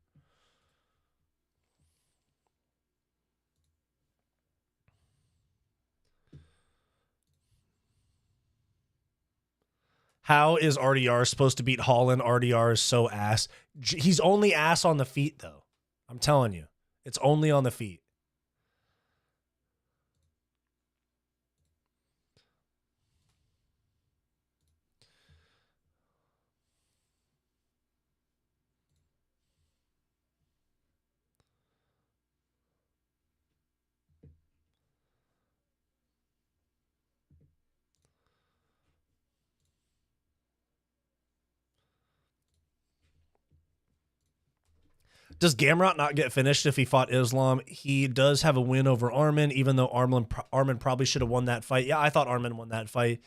How is RDR supposed to beat Holland? RDR is so ass. He's only ass on the feet, though. I'm telling you. It's only on the feet. Does Gamrot not get finished if he fought Islam? He does have a win over Arman, even though Arman probably should have won that fight. Yeah, I thought Arman won that fight.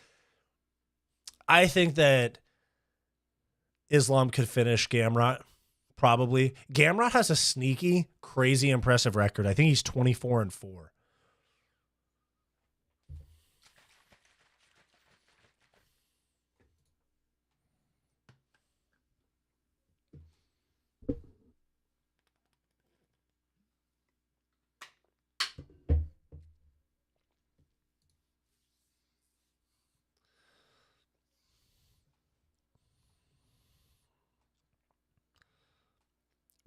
I think that Islam could finish Gamrot, probably. Gamrot has a sneaky, crazy, impressive record. I think he's 24-4.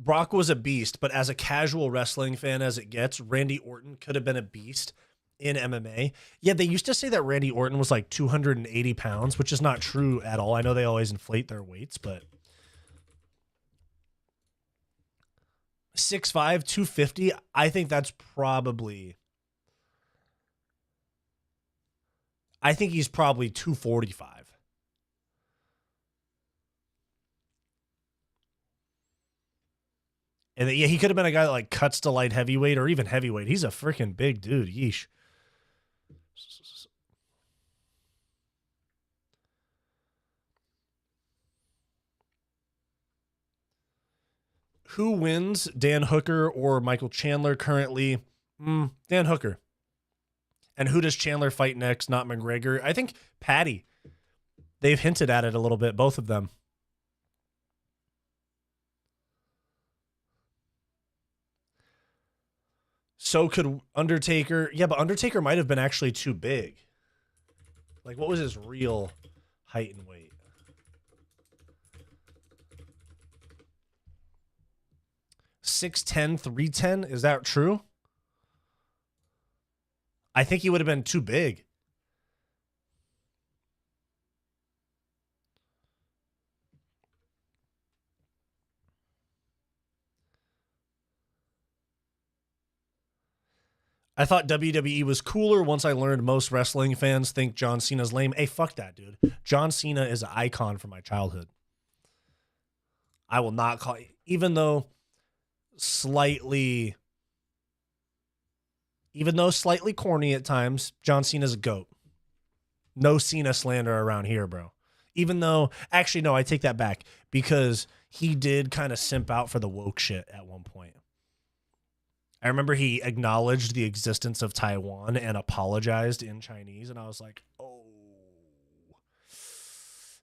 Brock was a beast, but as a casual wrestling fan as it gets, Randy Orton could have been a beast in MMA. Yeah, they used to say that Randy Orton was like 280 pounds, which is not true at all. I know they always inflate their weights, but 6'5", 250, I think that's probably... I think he's probably 245. And yeah, he could have been a guy that like cuts to light heavyweight or even heavyweight. He's a freaking big dude. Yeesh. Who wins, Dan Hooker or Michael Chandler currently? Dan Hooker. And who does Chandler fight next? Not McGregor. I think Patty. They've hinted at it a little bit, both of them. So could Undertaker. Yeah, but Undertaker might have been actually too big. Like, what was his real height and weight? .6'10", 310. Is that true? I think he would have been too big. I thought WWE was cooler once I learned most wrestling fans think John Cena's lame. Hey, fuck that, dude. John Cena is an icon from my childhood. I will not call... Even though slightly corny at times, John Cena's a GOAT. No Cena slander around here, bro. Even though... Actually, no, I take that back. Because he did kind of simp out for the woke shit at one point. I remember he acknowledged the existence of Taiwan and apologized in Chinese. And I was like, oh,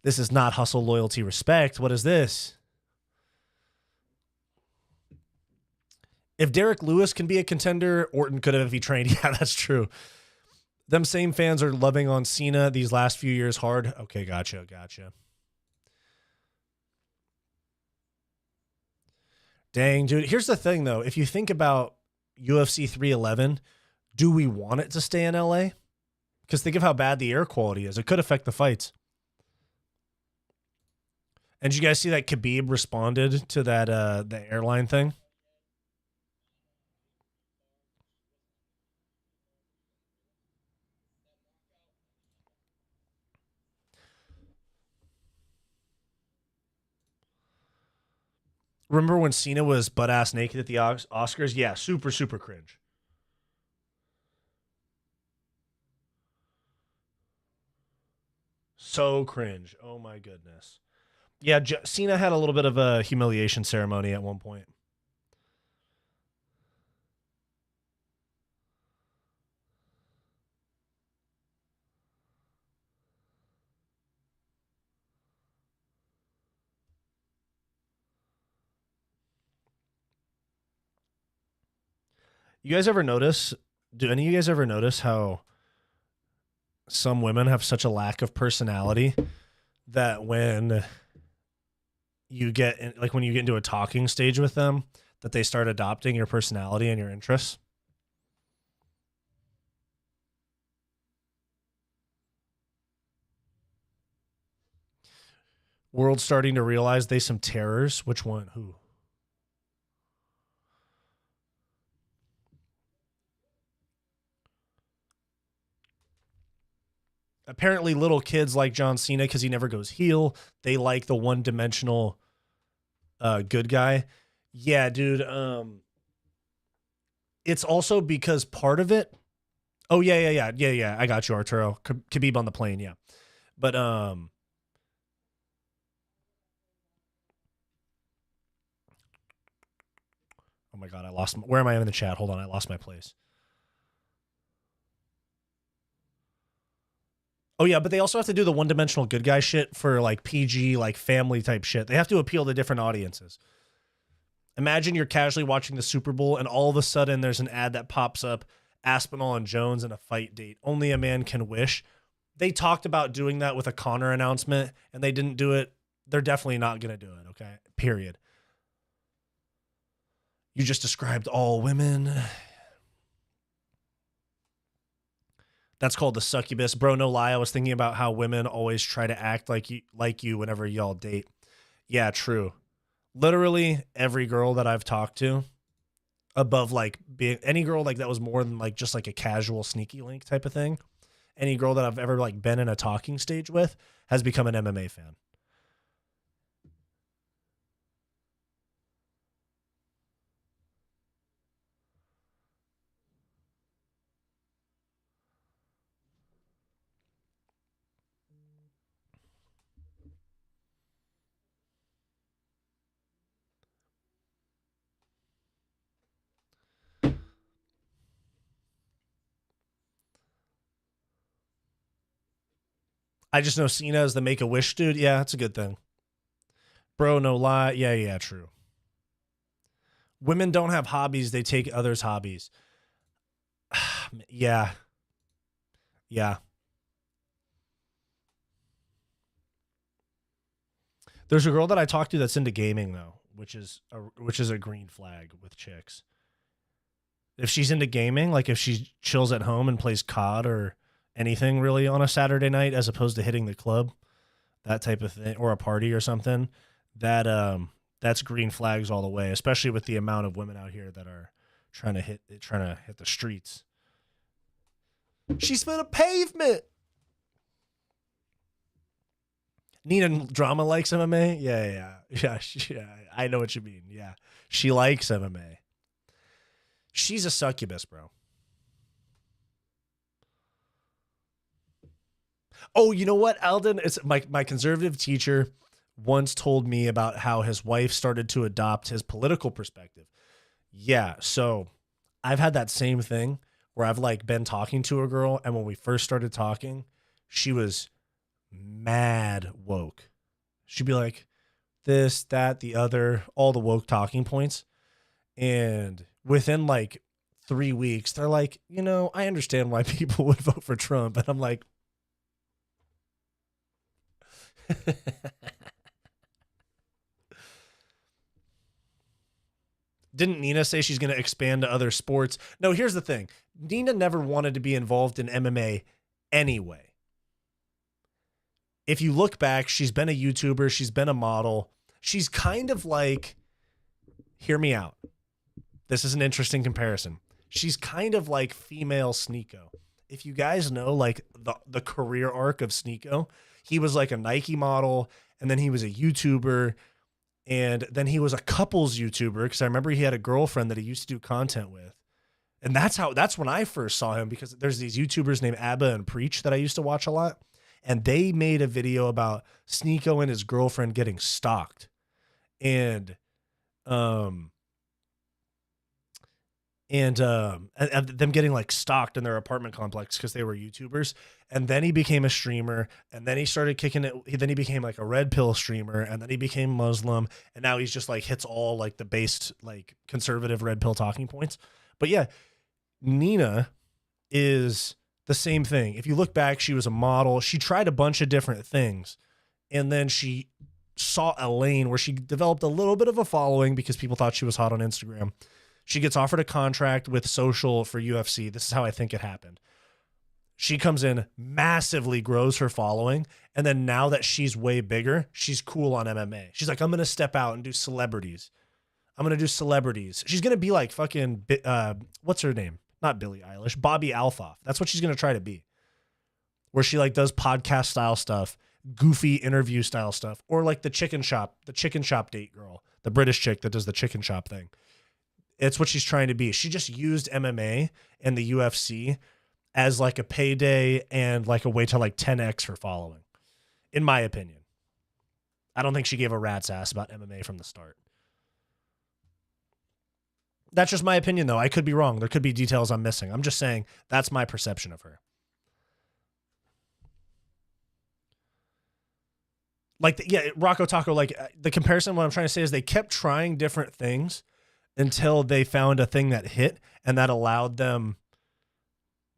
this is not hustle, loyalty, respect. What is this? If Derek Lewis can be a contender, Orton could have if he trained. Yeah, that's true. Them same fans are loving on Cena these last few years hard. Okay, gotcha. Dang, dude. Here's the thing, though. If you think about UFC 311, do we want it to stay in LA? Because think of how bad the air quality is. It could affect the fights. And did you guys see that Khabib responded to that the airline thing? Remember when Cena was butt ass naked at the Oscars? Yeah, super, super cringe. So cringe. Oh my goodness. Yeah, Cena had a little bit of a humiliation ceremony at one point. You guys ever notice? Do any of you guys ever notice how some women have such a lack of personality that when you get in, like when you get into a talking stage with them, that they start adopting your personality and your interests? World's starting to realize they some terrors. Which one? Who? Apparently, little kids like John Cena because he never goes heel. They like the one-dimensional good guy. Yeah, dude. It's also because part of it. Oh yeah. I got you, Arturo. Khabib on the plane. Yeah, but oh my god, I lost. Where am I in the chat? Hold on, I lost my place. Oh yeah, but they also have to do the one-dimensional good guy shit for like PG, like family type shit. They have to appeal to different audiences. Imagine you're casually watching the Super Bowl and all of a sudden there's an ad that pops up, Aspinall and Jones in a fight date. Only a man can wish. They talked about doing that with a Connor announcement and they didn't do it. They're definitely not going to do it, okay? Period. You just described all women. That's called the succubus. Bro, no lie. I was thinking about how women always try to act like you whenever y'all date. Yeah, true. Literally every girl that I've talked to, above like being any girl like that was more than like just like a casual sneaky link type of thing. Any girl that I've ever like been in a talking stage with has become an MMA fan. I just know Cena is the Make-A-Wish dude. Yeah, that's a good thing. Bro, no lie. Yeah, true. Women don't have hobbies, they take others' hobbies. Yeah. Yeah. There's a girl that I talked to that's into gaming though, which is a green flag with chicks. If she's into gaming, like if she chills at home and plays COD or anything really on a Saturday night as opposed to hitting the club, that type of thing, or a party or something, that's green flags all the way, especially with the amount of women out here that are trying to hit the streets. She's for the pavement. Nina Drama likes MMA. Yeah. I know what you mean. Yeah, she likes MMA. She's a succubus, bro. Oh, you know what, Alden? It's my conservative teacher once told me about how his wife started to adopt his political perspective. Yeah, so I've had that same thing where I've like been talking to a girl, and when we first started talking, she was mad woke. She'd be like, this, that, the other, all the woke talking points. And within like 3 weeks, they're like, I understand why people would vote for Trump. And I'm like, Didn't Nina say she's going to expand to other sports? No, here's the thing. Nina never wanted to be involved in MMA anyway. If you look back, she's been a YouTuber. She's been a model. She's kind of like, hear me out. This is an interesting comparison. She's kind of like female Sneeko. If you guys know like the career arc of Sneeko, he was like a Nike model, and then he was a YouTuber, and then he was a couples YouTuber, because I remember he had a girlfriend that he used to do content with. And that's when I first saw him, because there's these YouTubers named Abba and Preach that I used to watch a lot. And they made a video about Sneeko and his girlfriend getting stalked. And them getting like stalked in their apartment complex because they were YouTubers. And then he became a streamer, and then he started kicking it. Then he became like a red pill streamer, and then he became Muslim. And now he's just like hits all like the based like conservative red pill talking points. But yeah, Nina is the same thing. If you look back, she was a model. She tried a bunch of different things, and then she saw a lane where she developed a little bit of a following because people thought she was hot on Instagram. She gets offered a contract with Social for UFC. This is how I think it happened. She comes in, massively grows her following, and then now that she's way bigger, she's cool on MMA. She's like, I'm going to step out and do celebrities. I'm going to do celebrities. She's going to be like fucking, what's her name? Not Billie Eilish, Bobby Alphoff. That's what she's going to try to be. Where she like does podcast style stuff, goofy interview style stuff, or like the chicken shop date girl, the British chick that does the chicken shop thing. It's what she's trying to be. She just used MMA and the UFC as like a payday and like a way to like 10x her following, in my opinion. I don't think she gave a rat's ass about MMA from the start. That's just my opinion, though. I could be wrong. There could be details I'm missing. I'm just saying that's my perception of her. Like, Rocco Taco, like the comparison, what I'm trying to say is they kept trying different things until they found a thing that hit, and that allowed them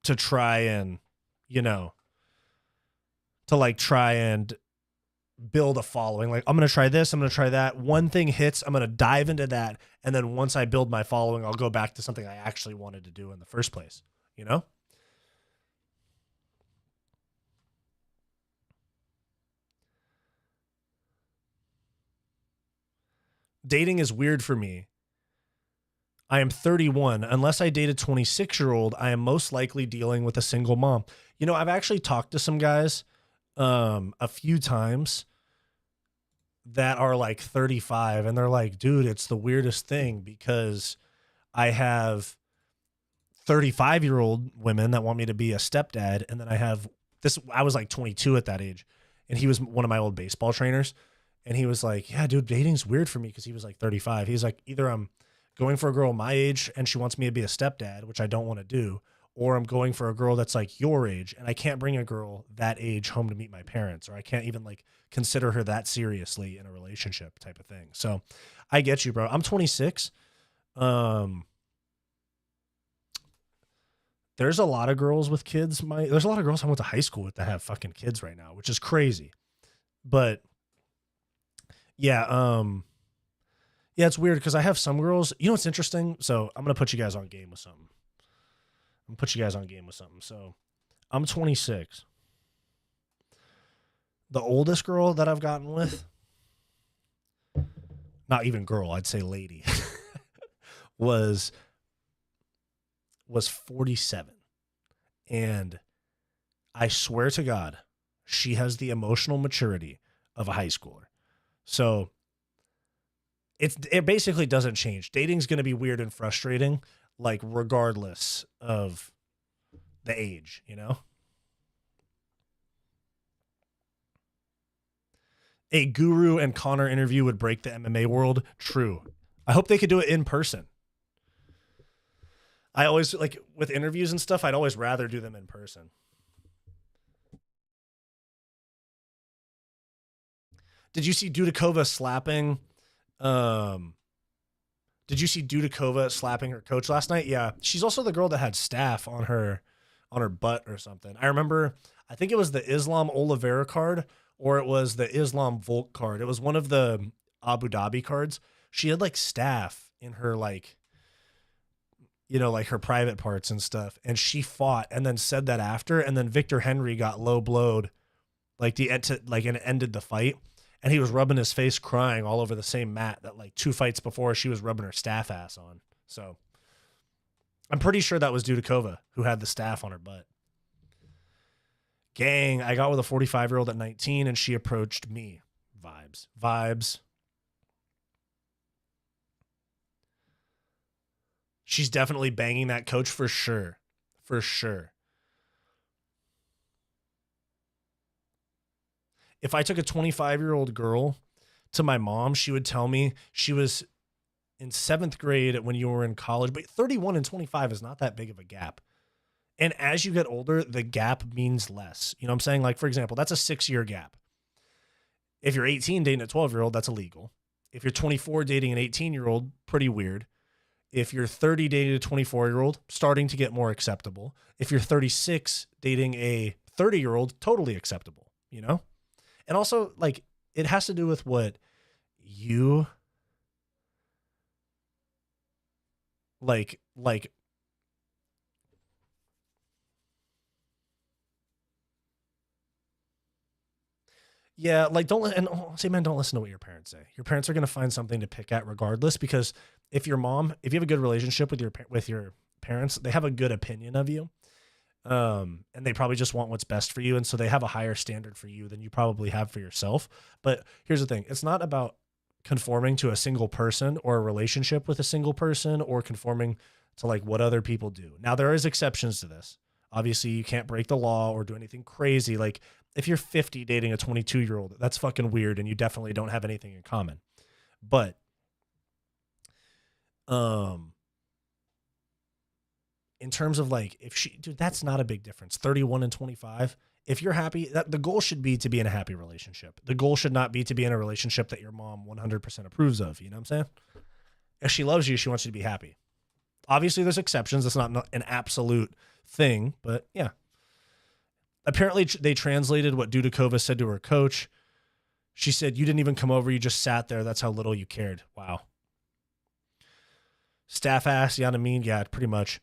to try and, to like try and build a following. Like, I'm going to try this, I'm going to try that. One thing hits, I'm going to dive into that. And then once I build my following, I'll go back to something I actually wanted to do in the first place, Dating is weird for me. I am 31. Unless I date a 26-year-old, I am most likely dealing with a single mom. I've actually talked to some guys a few times that are like 35, and they're like, dude, it's the weirdest thing because I have 35-year-old women that want me to be a stepdad, and then I was like 22 at that age, and he was one of my old baseball trainers, and he was like, yeah, dude, dating's weird for me, because he was like 35. He's like, either I'm going for a girl my age and she wants me to be a stepdad, which I don't want to do, or I'm going for a girl that's like your age, and I can't bring a girl that age home to meet my parents, or I can't even like consider her that seriously in a relationship type of thing. So I get you, bro. I'm 26. There's a lot of girls with kids. There's a lot of girls I went to high school with that have fucking kids right now, which is crazy. But yeah, it's weird because I have some girls. What's interesting? So I'm gonna put you guys on game with something. So I'm 26. The oldest girl that I've gotten with, not even girl, I'd say lady, was 47. And I swear to God, she has the emotional maturity of a high schooler. So it basically doesn't change. Dating's going to be weird and frustrating, like regardless of the age, A Guru and Connor interview would break the MMA world. True. I hope they could do it in person. I always, like, with interviews and stuff, I'd always rather do them in person. Did you see Dudakova slapping? Did you see Dudakova slapping her coach last night? Yeah. She's also the girl that had staph on her butt or something. I remember, I think it was the Islam Oliveira card, or it was the Islam Volk card. It was one of the Abu Dhabi cards. She had like staph in her like, like her private parts and stuff. And she fought and then said that after. And then Victor Henry got low blowed, and it ended the fight. And he was rubbing his face crying all over the same mat that like 2 fights before she was rubbing her staff ass on. So I'm pretty sure that was Dudikova who had the staff on her butt. Gang, I got with a 45-year-old at 19 and she approached me. Vibes. She's definitely banging that coach for sure. For sure. If I took a 25-year-old girl to my mom, she would tell me she was in 7th grade when you were in college, but 31 and 25 is not that big of a gap. And as you get older, the gap means less. You know what I'm saying? Like, for example, that's a 6-year gap. If you're 18 dating a 12-year-old, that's illegal. If you're 24 dating an 18-year-old, pretty weird. If you're 30 dating a 24-year-old, starting to get more acceptable. If you're 36 dating a 30-year-old, totally acceptable, And also, like, it has to do with what you like. Yeah, like don't listen to what your parents say. Your parents are going to find something to pick at regardless, because if you have a good relationship with your parents, they have a good opinion of you. And they probably just want what's best for you. And so they have a higher standard for you than you probably have for yourself. But here's the thing. It's not about conforming to a single person or a relationship with a single person or conforming to like what other people do. Now there is exceptions to this. Obviously you can't break the law or do anything crazy. Like if you're 50 dating a 22-year-old, that's fucking weird. And you definitely don't have anything in common. But, in terms of like, that's not a big difference. 31 and 25. If you're happy, the goal should be to be in a happy relationship. The goal should not be to be in a relationship that your mom 100% approves of. You know what I'm saying? If she loves you, she wants you to be happy. Obviously there's exceptions. That's not an absolute thing, but yeah. Apparently they translated what Dudikova said to her coach. She said, "You didn't even come over. You just sat there. That's how little you cared." Wow. Staff ass. Yeah, I mean, yeah, pretty much.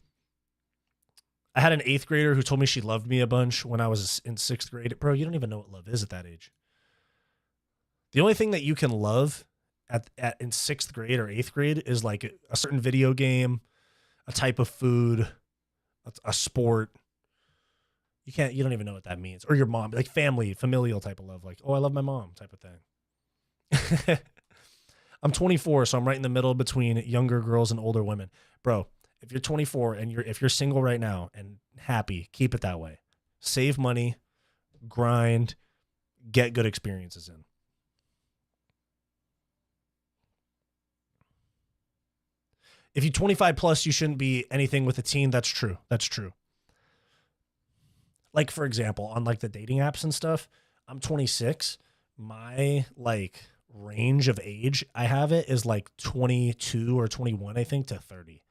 I had an 8th grader who told me she loved me a bunch when I was in 6th grade. Bro, you don't even know what love is at that age. The only thing that you can love in 6th grade or 8th grade is like a certain video game, a type of food, a sport. You don't even know what that means. Or your mom, like familial type of love. Like, oh, I love my mom type of thing. I'm 24, so I'm right in the middle between younger girls and older women. Bro, if you're 24 and if you're single right now and happy, keep it that way. Save money, grind, get good experiences in. If you're 25 plus, you shouldn't be anything with a teen. That's true. Like, for example, on like the dating apps and stuff, I'm 26. My like range of age I have it is like 22 or 21, I think, to 30.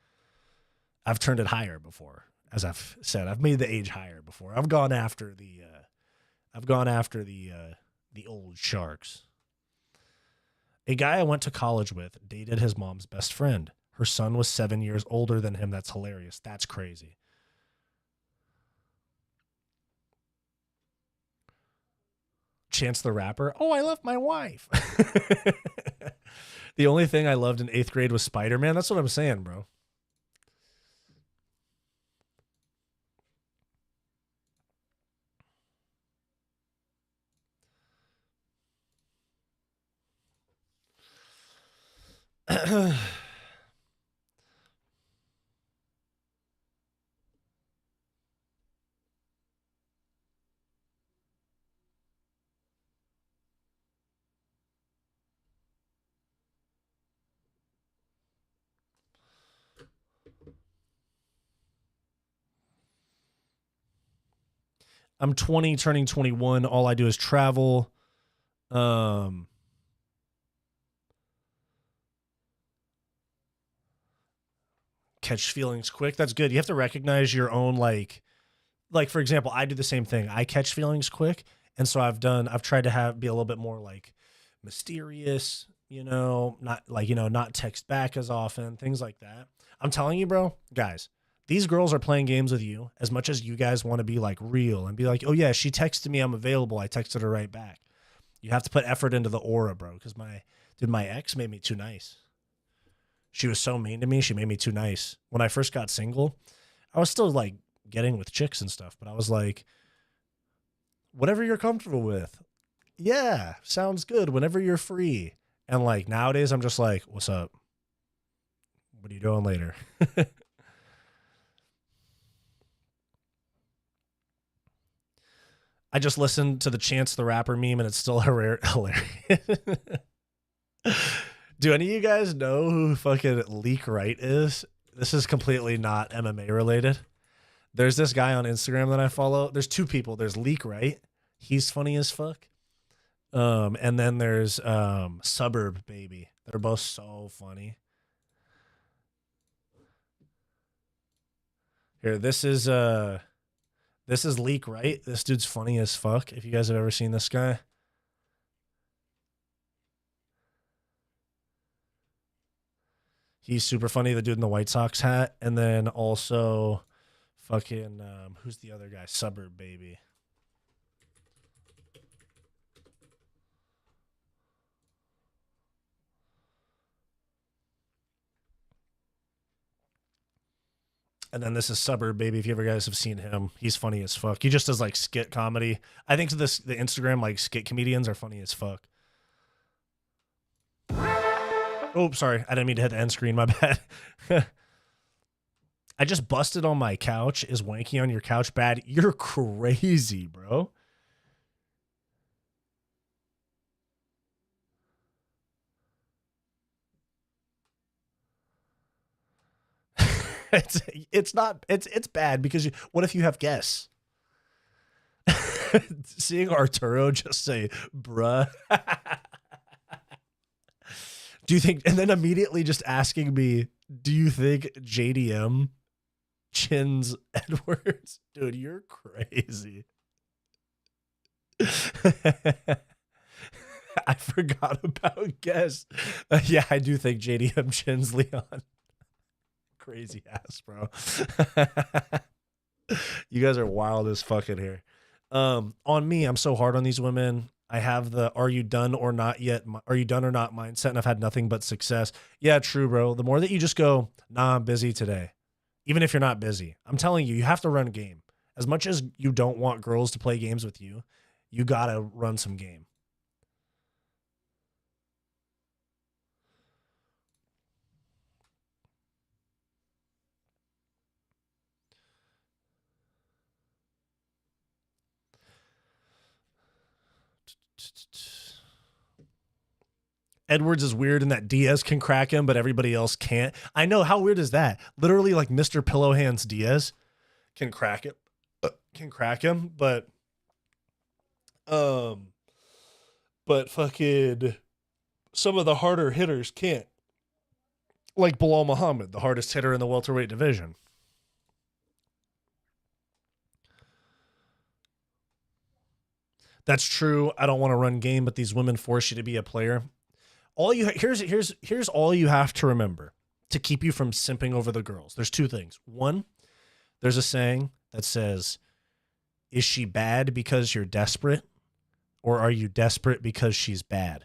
I've turned it higher before. As I've said, I've made the age higher before. I've gone after the old sharks. A guy I went to college with dated his mom's best friend. Her son was 7 years older than him. That's hilarious. That's crazy. Chance the Rapper. Oh, I love my wife. The only thing I loved in 8th grade was Spider-Man. That's what I'm saying, bro. I'm 20, turning 21. All I do is travel. Catch feelings quick. That's good. You have to recognize your own, like for example, I do the same thing. I catch feelings quick. And so I've tried to be a little bit more like mysterious, not text back as often, things like that. I'm telling you, bro, guys, these girls are playing games with you as much as you guys want to be like real and be like, oh yeah, she texted me, I'm available. I texted her right back. You have to put effort into the aura, bro, because my ex made me too nice. She was so mean to me. She made me too nice. When I first got single, I was still like getting with chicks and stuff, but I was like, whatever you're comfortable with. Yeah, sounds good. Whenever you're free. And like nowadays, I'm just like, what's up? What are you doing later? I just listened to the Chance the Rapper meme and it's still hilarious. Do any of you guys know who fucking Leak Wright is? This is completely not MMA related. There's this guy on Instagram that I follow. There's two people. There's Leak Wright. He's funny as fuck. And then there's Suburb Baby. They're both so funny. Here, this is Leak Wright. This dude's funny as fuck. If you guys have ever seen this guy. He's super funny, the dude in the White Sox hat. And then also fucking, who's the other guy? Suburb Baby. And then this is Suburb Baby. If you ever guys have seen him, he's funny as fuck. He just does like skit comedy. I think the Instagram like skit comedians are funny as fuck. Oh, sorry. I didn't mean to hit the end screen. My bad. I just busted on my couch. Is wanking on your couch bad? You're crazy, bro. It's bad because what if you have guests? Seeing Arturo just say, bruh. Do you think, and then immediately just asking me, do you think JDM chins Edwards? Dude, you're crazy. I forgot about guests. Yeah, I do think JDM chins Leon. Crazy ass, bro. You guys are wild as fucking here. On me, I'm so hard on these women. I have the are you done or not yet? Are you done or not mindset? And I've had nothing but success. Yeah, true, bro. The more that you just go, nah, I'm busy today. Even if you're not busy, I'm telling you, you have to run game. As much as you don't want girls to play games with you, you got to run some game. Edwards is weird in that Diaz can crack him, but everybody else can't. I know. How weird is that? Literally, like Mr. Pillowhands Diaz can crack it, but fucking some of the harder hitters can't. Like Bilal Muhammad, the hardest hitter in the welterweight division. That's true. I don't want to run game, but these women force you to be a player. Here's all you have to remember to keep you from simping over the girls. There's two things. One, there's a saying that says, is she bad because you're desperate, or are you desperate because she's bad?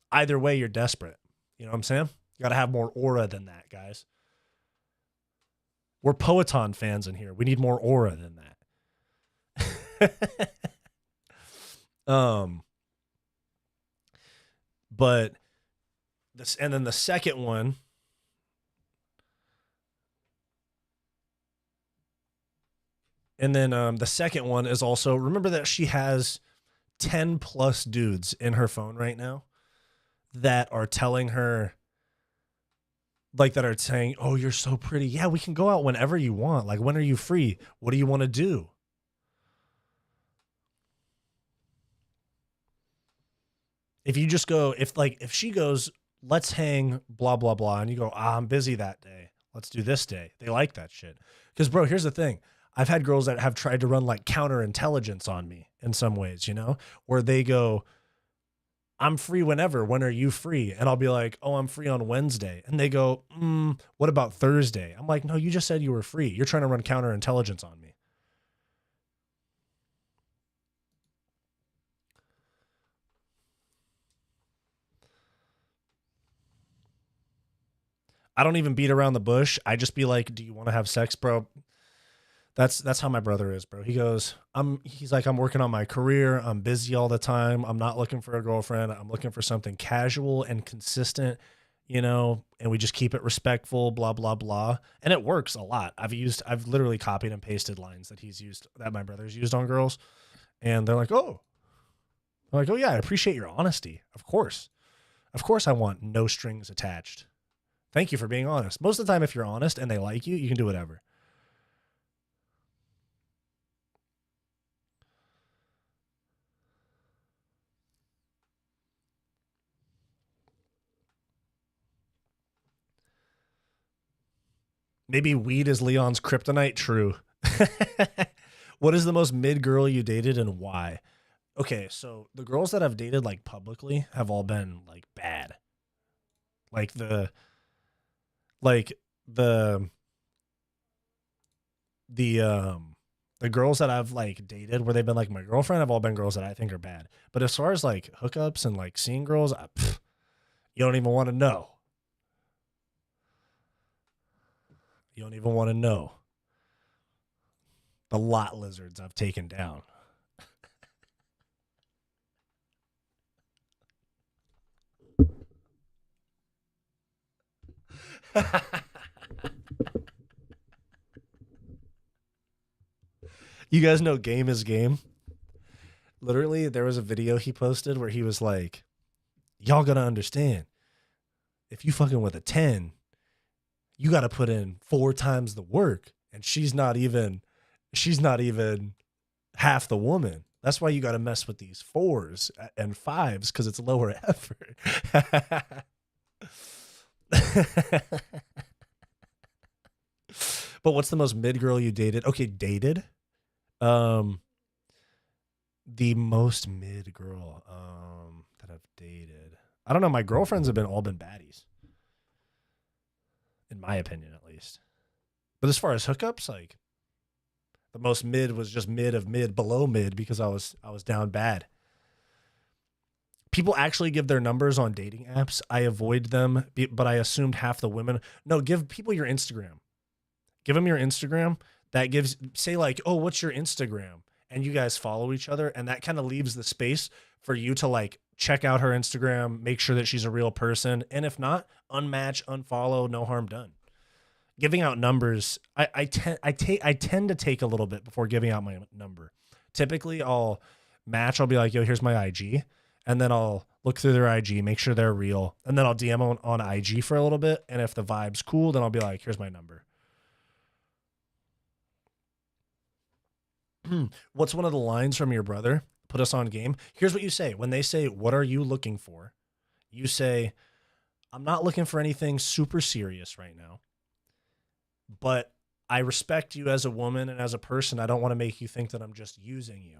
Either way, you're desperate. You know what I'm saying? You got to have more aura than that, guys. We're Poeton fans in here. We need more aura than that. But this, and then the second one, the second one is also, remember that she has 10 plus dudes in her phone right now that are telling her, like, that are saying, oh, you're so pretty. Yeah, we can go out whenever you want. Like, when are you free? What do you want to do? If you just go, if she goes, let's hang, blah, blah, blah, and you go, I'm busy that day. Let's do this day. They like that shit. Because, bro, here's the thing. I've had girls that have tried to run like counterintelligence on me in some ways, you know, where they go, I'm free whenever. When are you free? And I'll be like, oh, I'm free on Wednesday. And they go, what about Thursday? I'm like, no, you just said you were free. You're trying to run counterintelligence on me. I don't even beat around the bush. I just be like, do you want to have sex, bro? That's how my brother is, bro. He goes, he's like, I'm working on my career. I'm busy all the time. I'm not looking for a girlfriend. I'm looking for something casual and consistent, and we just keep it respectful, blah, blah, blah. And it works a lot. I've literally copied and pasted lines that my brother's used on girls. And they're like, oh, yeah, I appreciate your honesty. Of course, I want no strings attached. Thank you for being honest. Most of the time, if you're honest and they like you, you can do whatever. Maybe weed is Leon's kryptonite. True. What is the most mid girl you dated and why? Okay, so the girls that I've dated like publicly have all been like bad. Like the girls that I've like dated where they've been like my girlfriend have all been girls that I think are bad. But as far as like hookups and like seeing girls, you don't even want to know. You don't even want to know the lot lizards I've taken down. You guys know Game is Game? Literally, there was a video he posted where he was like, y'all gotta understand, if you fucking with a 10, you gotta put in 4 times the work. And she's not even half the woman. That's why you gotta mess with these 4s and 5s, because it's lower effort. But what's the most mid girl you dated? Okay, dated. The most mid girl that I've dated. I don't know. My girlfriends have all been baddies, in my opinion, at least. But as far as hookups, like the most mid was just mid of mid, below mid, because I was down bad. People actually give their numbers on dating apps. I avoid them, but I assumed half the women. No, give people your Instagram. Give them your Instagram. That say like, oh, what's your Instagram? And you guys follow each other. And that kind of leaves the space for you to like check out her Instagram, make sure that she's a real person. And if not, unmatch, unfollow, no harm done. Giving out numbers, I tend to take a little bit before giving out my number. Typically I'll be like, yo, here's my IG. And then I'll look through their IG, make sure they're real. And then I'll DM on IG for a little bit. And if the vibe's cool, then I'll be like, here's my number. What's one of the lines from your brother? Put us on game. Here's what you say. When they say, what are you looking for? You say, I'm not looking for anything super serious right now, but I respect you as a woman and as a person. I don't want to make you think that I'm just using you.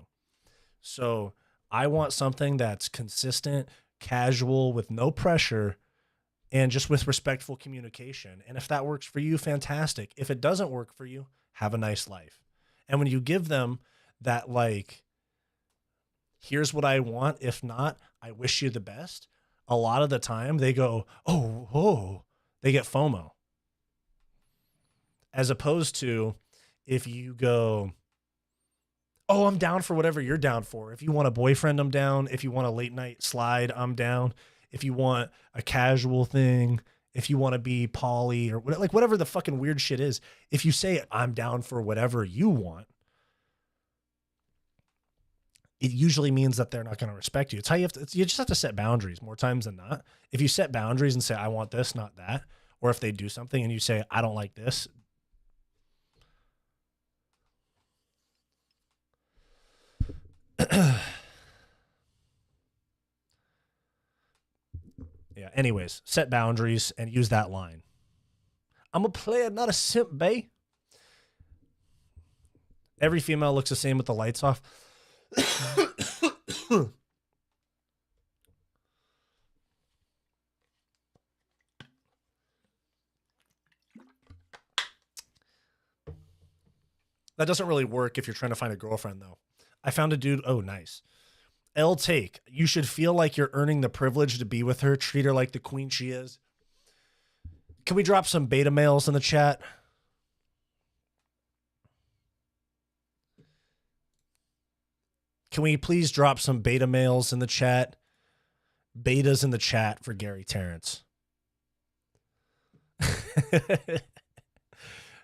So I want something that's consistent, casual, with no pressure, and just with respectful communication. And if that works for you, fantastic. If it doesn't work for you, have a nice life. And when you give them that, like, here's what I want, if not, I wish you the best, a lot of the time they go, oh, they get FOMO. As opposed to if you go, oh, I'm down for whatever you're down for. If you want a boyfriend, I'm down. If you want a late night slide, I'm down. If you want a casual thing, if you want to be poly or like whatever the fucking weird shit is, if you say I'm down for whatever you want, it usually means that they're not going to respect you. It's how you just have to set boundaries more times than not. If you set boundaries and say, I want this, not that, or if they do something and you say, I don't like this. Yeah. Anyways, set boundaries and use that line. I'm a player, not a simp, bae. Every female looks the same with the lights off. That doesn't really work if you're trying to find a girlfriend, though. I found a dude. Oh, nice. L take. You should feel like you're earning the privilege to be with her. Treat her like the queen she is. Can we drop some beta males in the chat? Can we please drop some beta males in the chat? Betas in the chat for Gary Terrence.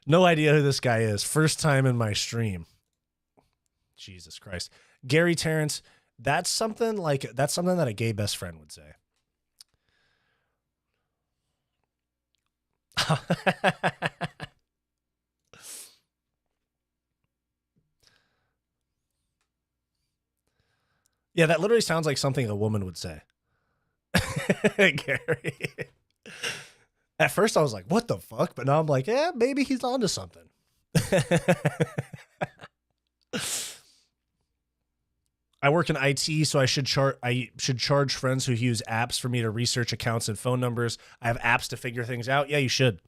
No idea who this guy is. First time in my stream. Jesus Christ. Gary Terrence, that's something that a gay best friend would say. Yeah, that literally sounds like something a woman would say. Gary. At first I was like, what the fuck? But now I'm like, yeah, maybe he's onto something. I work in IT, so I should charge friends who use apps for me to research accounts and phone numbers. I have apps to figure things out. Yeah, you should.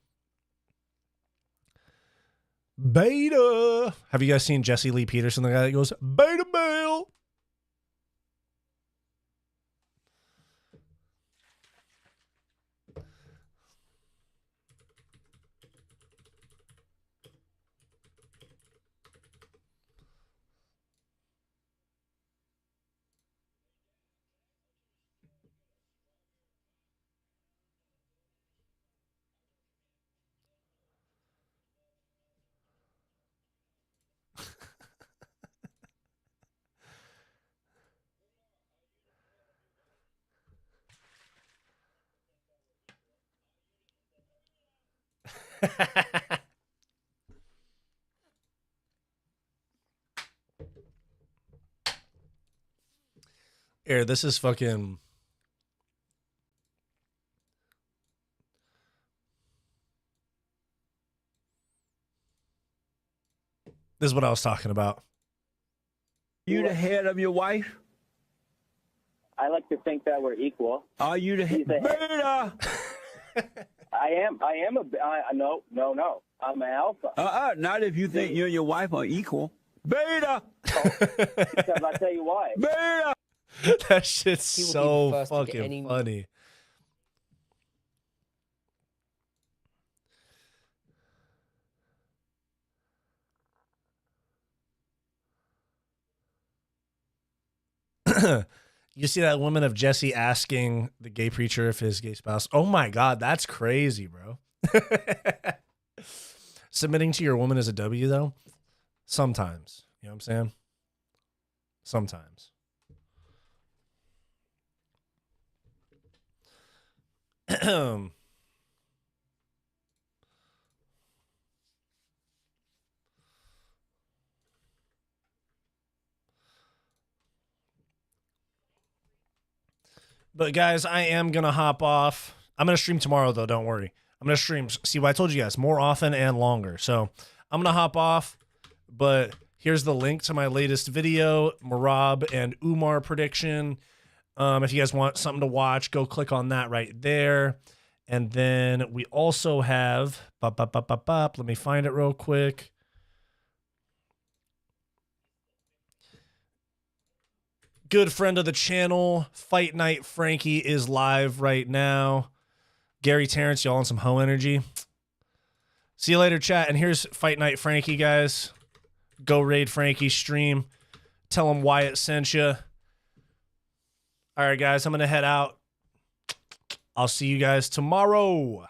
Beta. Have you guys seen Jesse Lee Peterson, the guy that goes, beta male? Here, this is fucking... This is what I was talking about. You the head of your wife? I like to think that we're equal. Are you the head? Beta! I am no. I'm an alpha. Not if you think you and your wife are equal. Beta! Because I'll tell you why. Beta! That shit's so fucking funny. You see that woman of Jesse asking the gay preacher if his gay spouse. Oh my God, that's crazy, bro. Submitting to your woman is a W, though. Sometimes. You know what I'm saying? Sometimes. But guys, I am going to hop off. I'm going to stream tomorrow, though. Don't worry. I'm going to stream. See what I told you guys, more often and longer. So I'm going to hop off. But here's the link to my latest video, Merab and Umar prediction. If you guys want something to watch, go click on that right there. And then we also have, let me find it real quick. Good friend of the channel, Fight Night Frankie is live right now. Gary Terrence, y'all on some hoe energy. See you later, chat. And here's Fight Night Frankie, guys. Go raid Frankie's stream. Tell him Wyatt sent you. All right, guys, I'm going to head out. I'll see you guys tomorrow.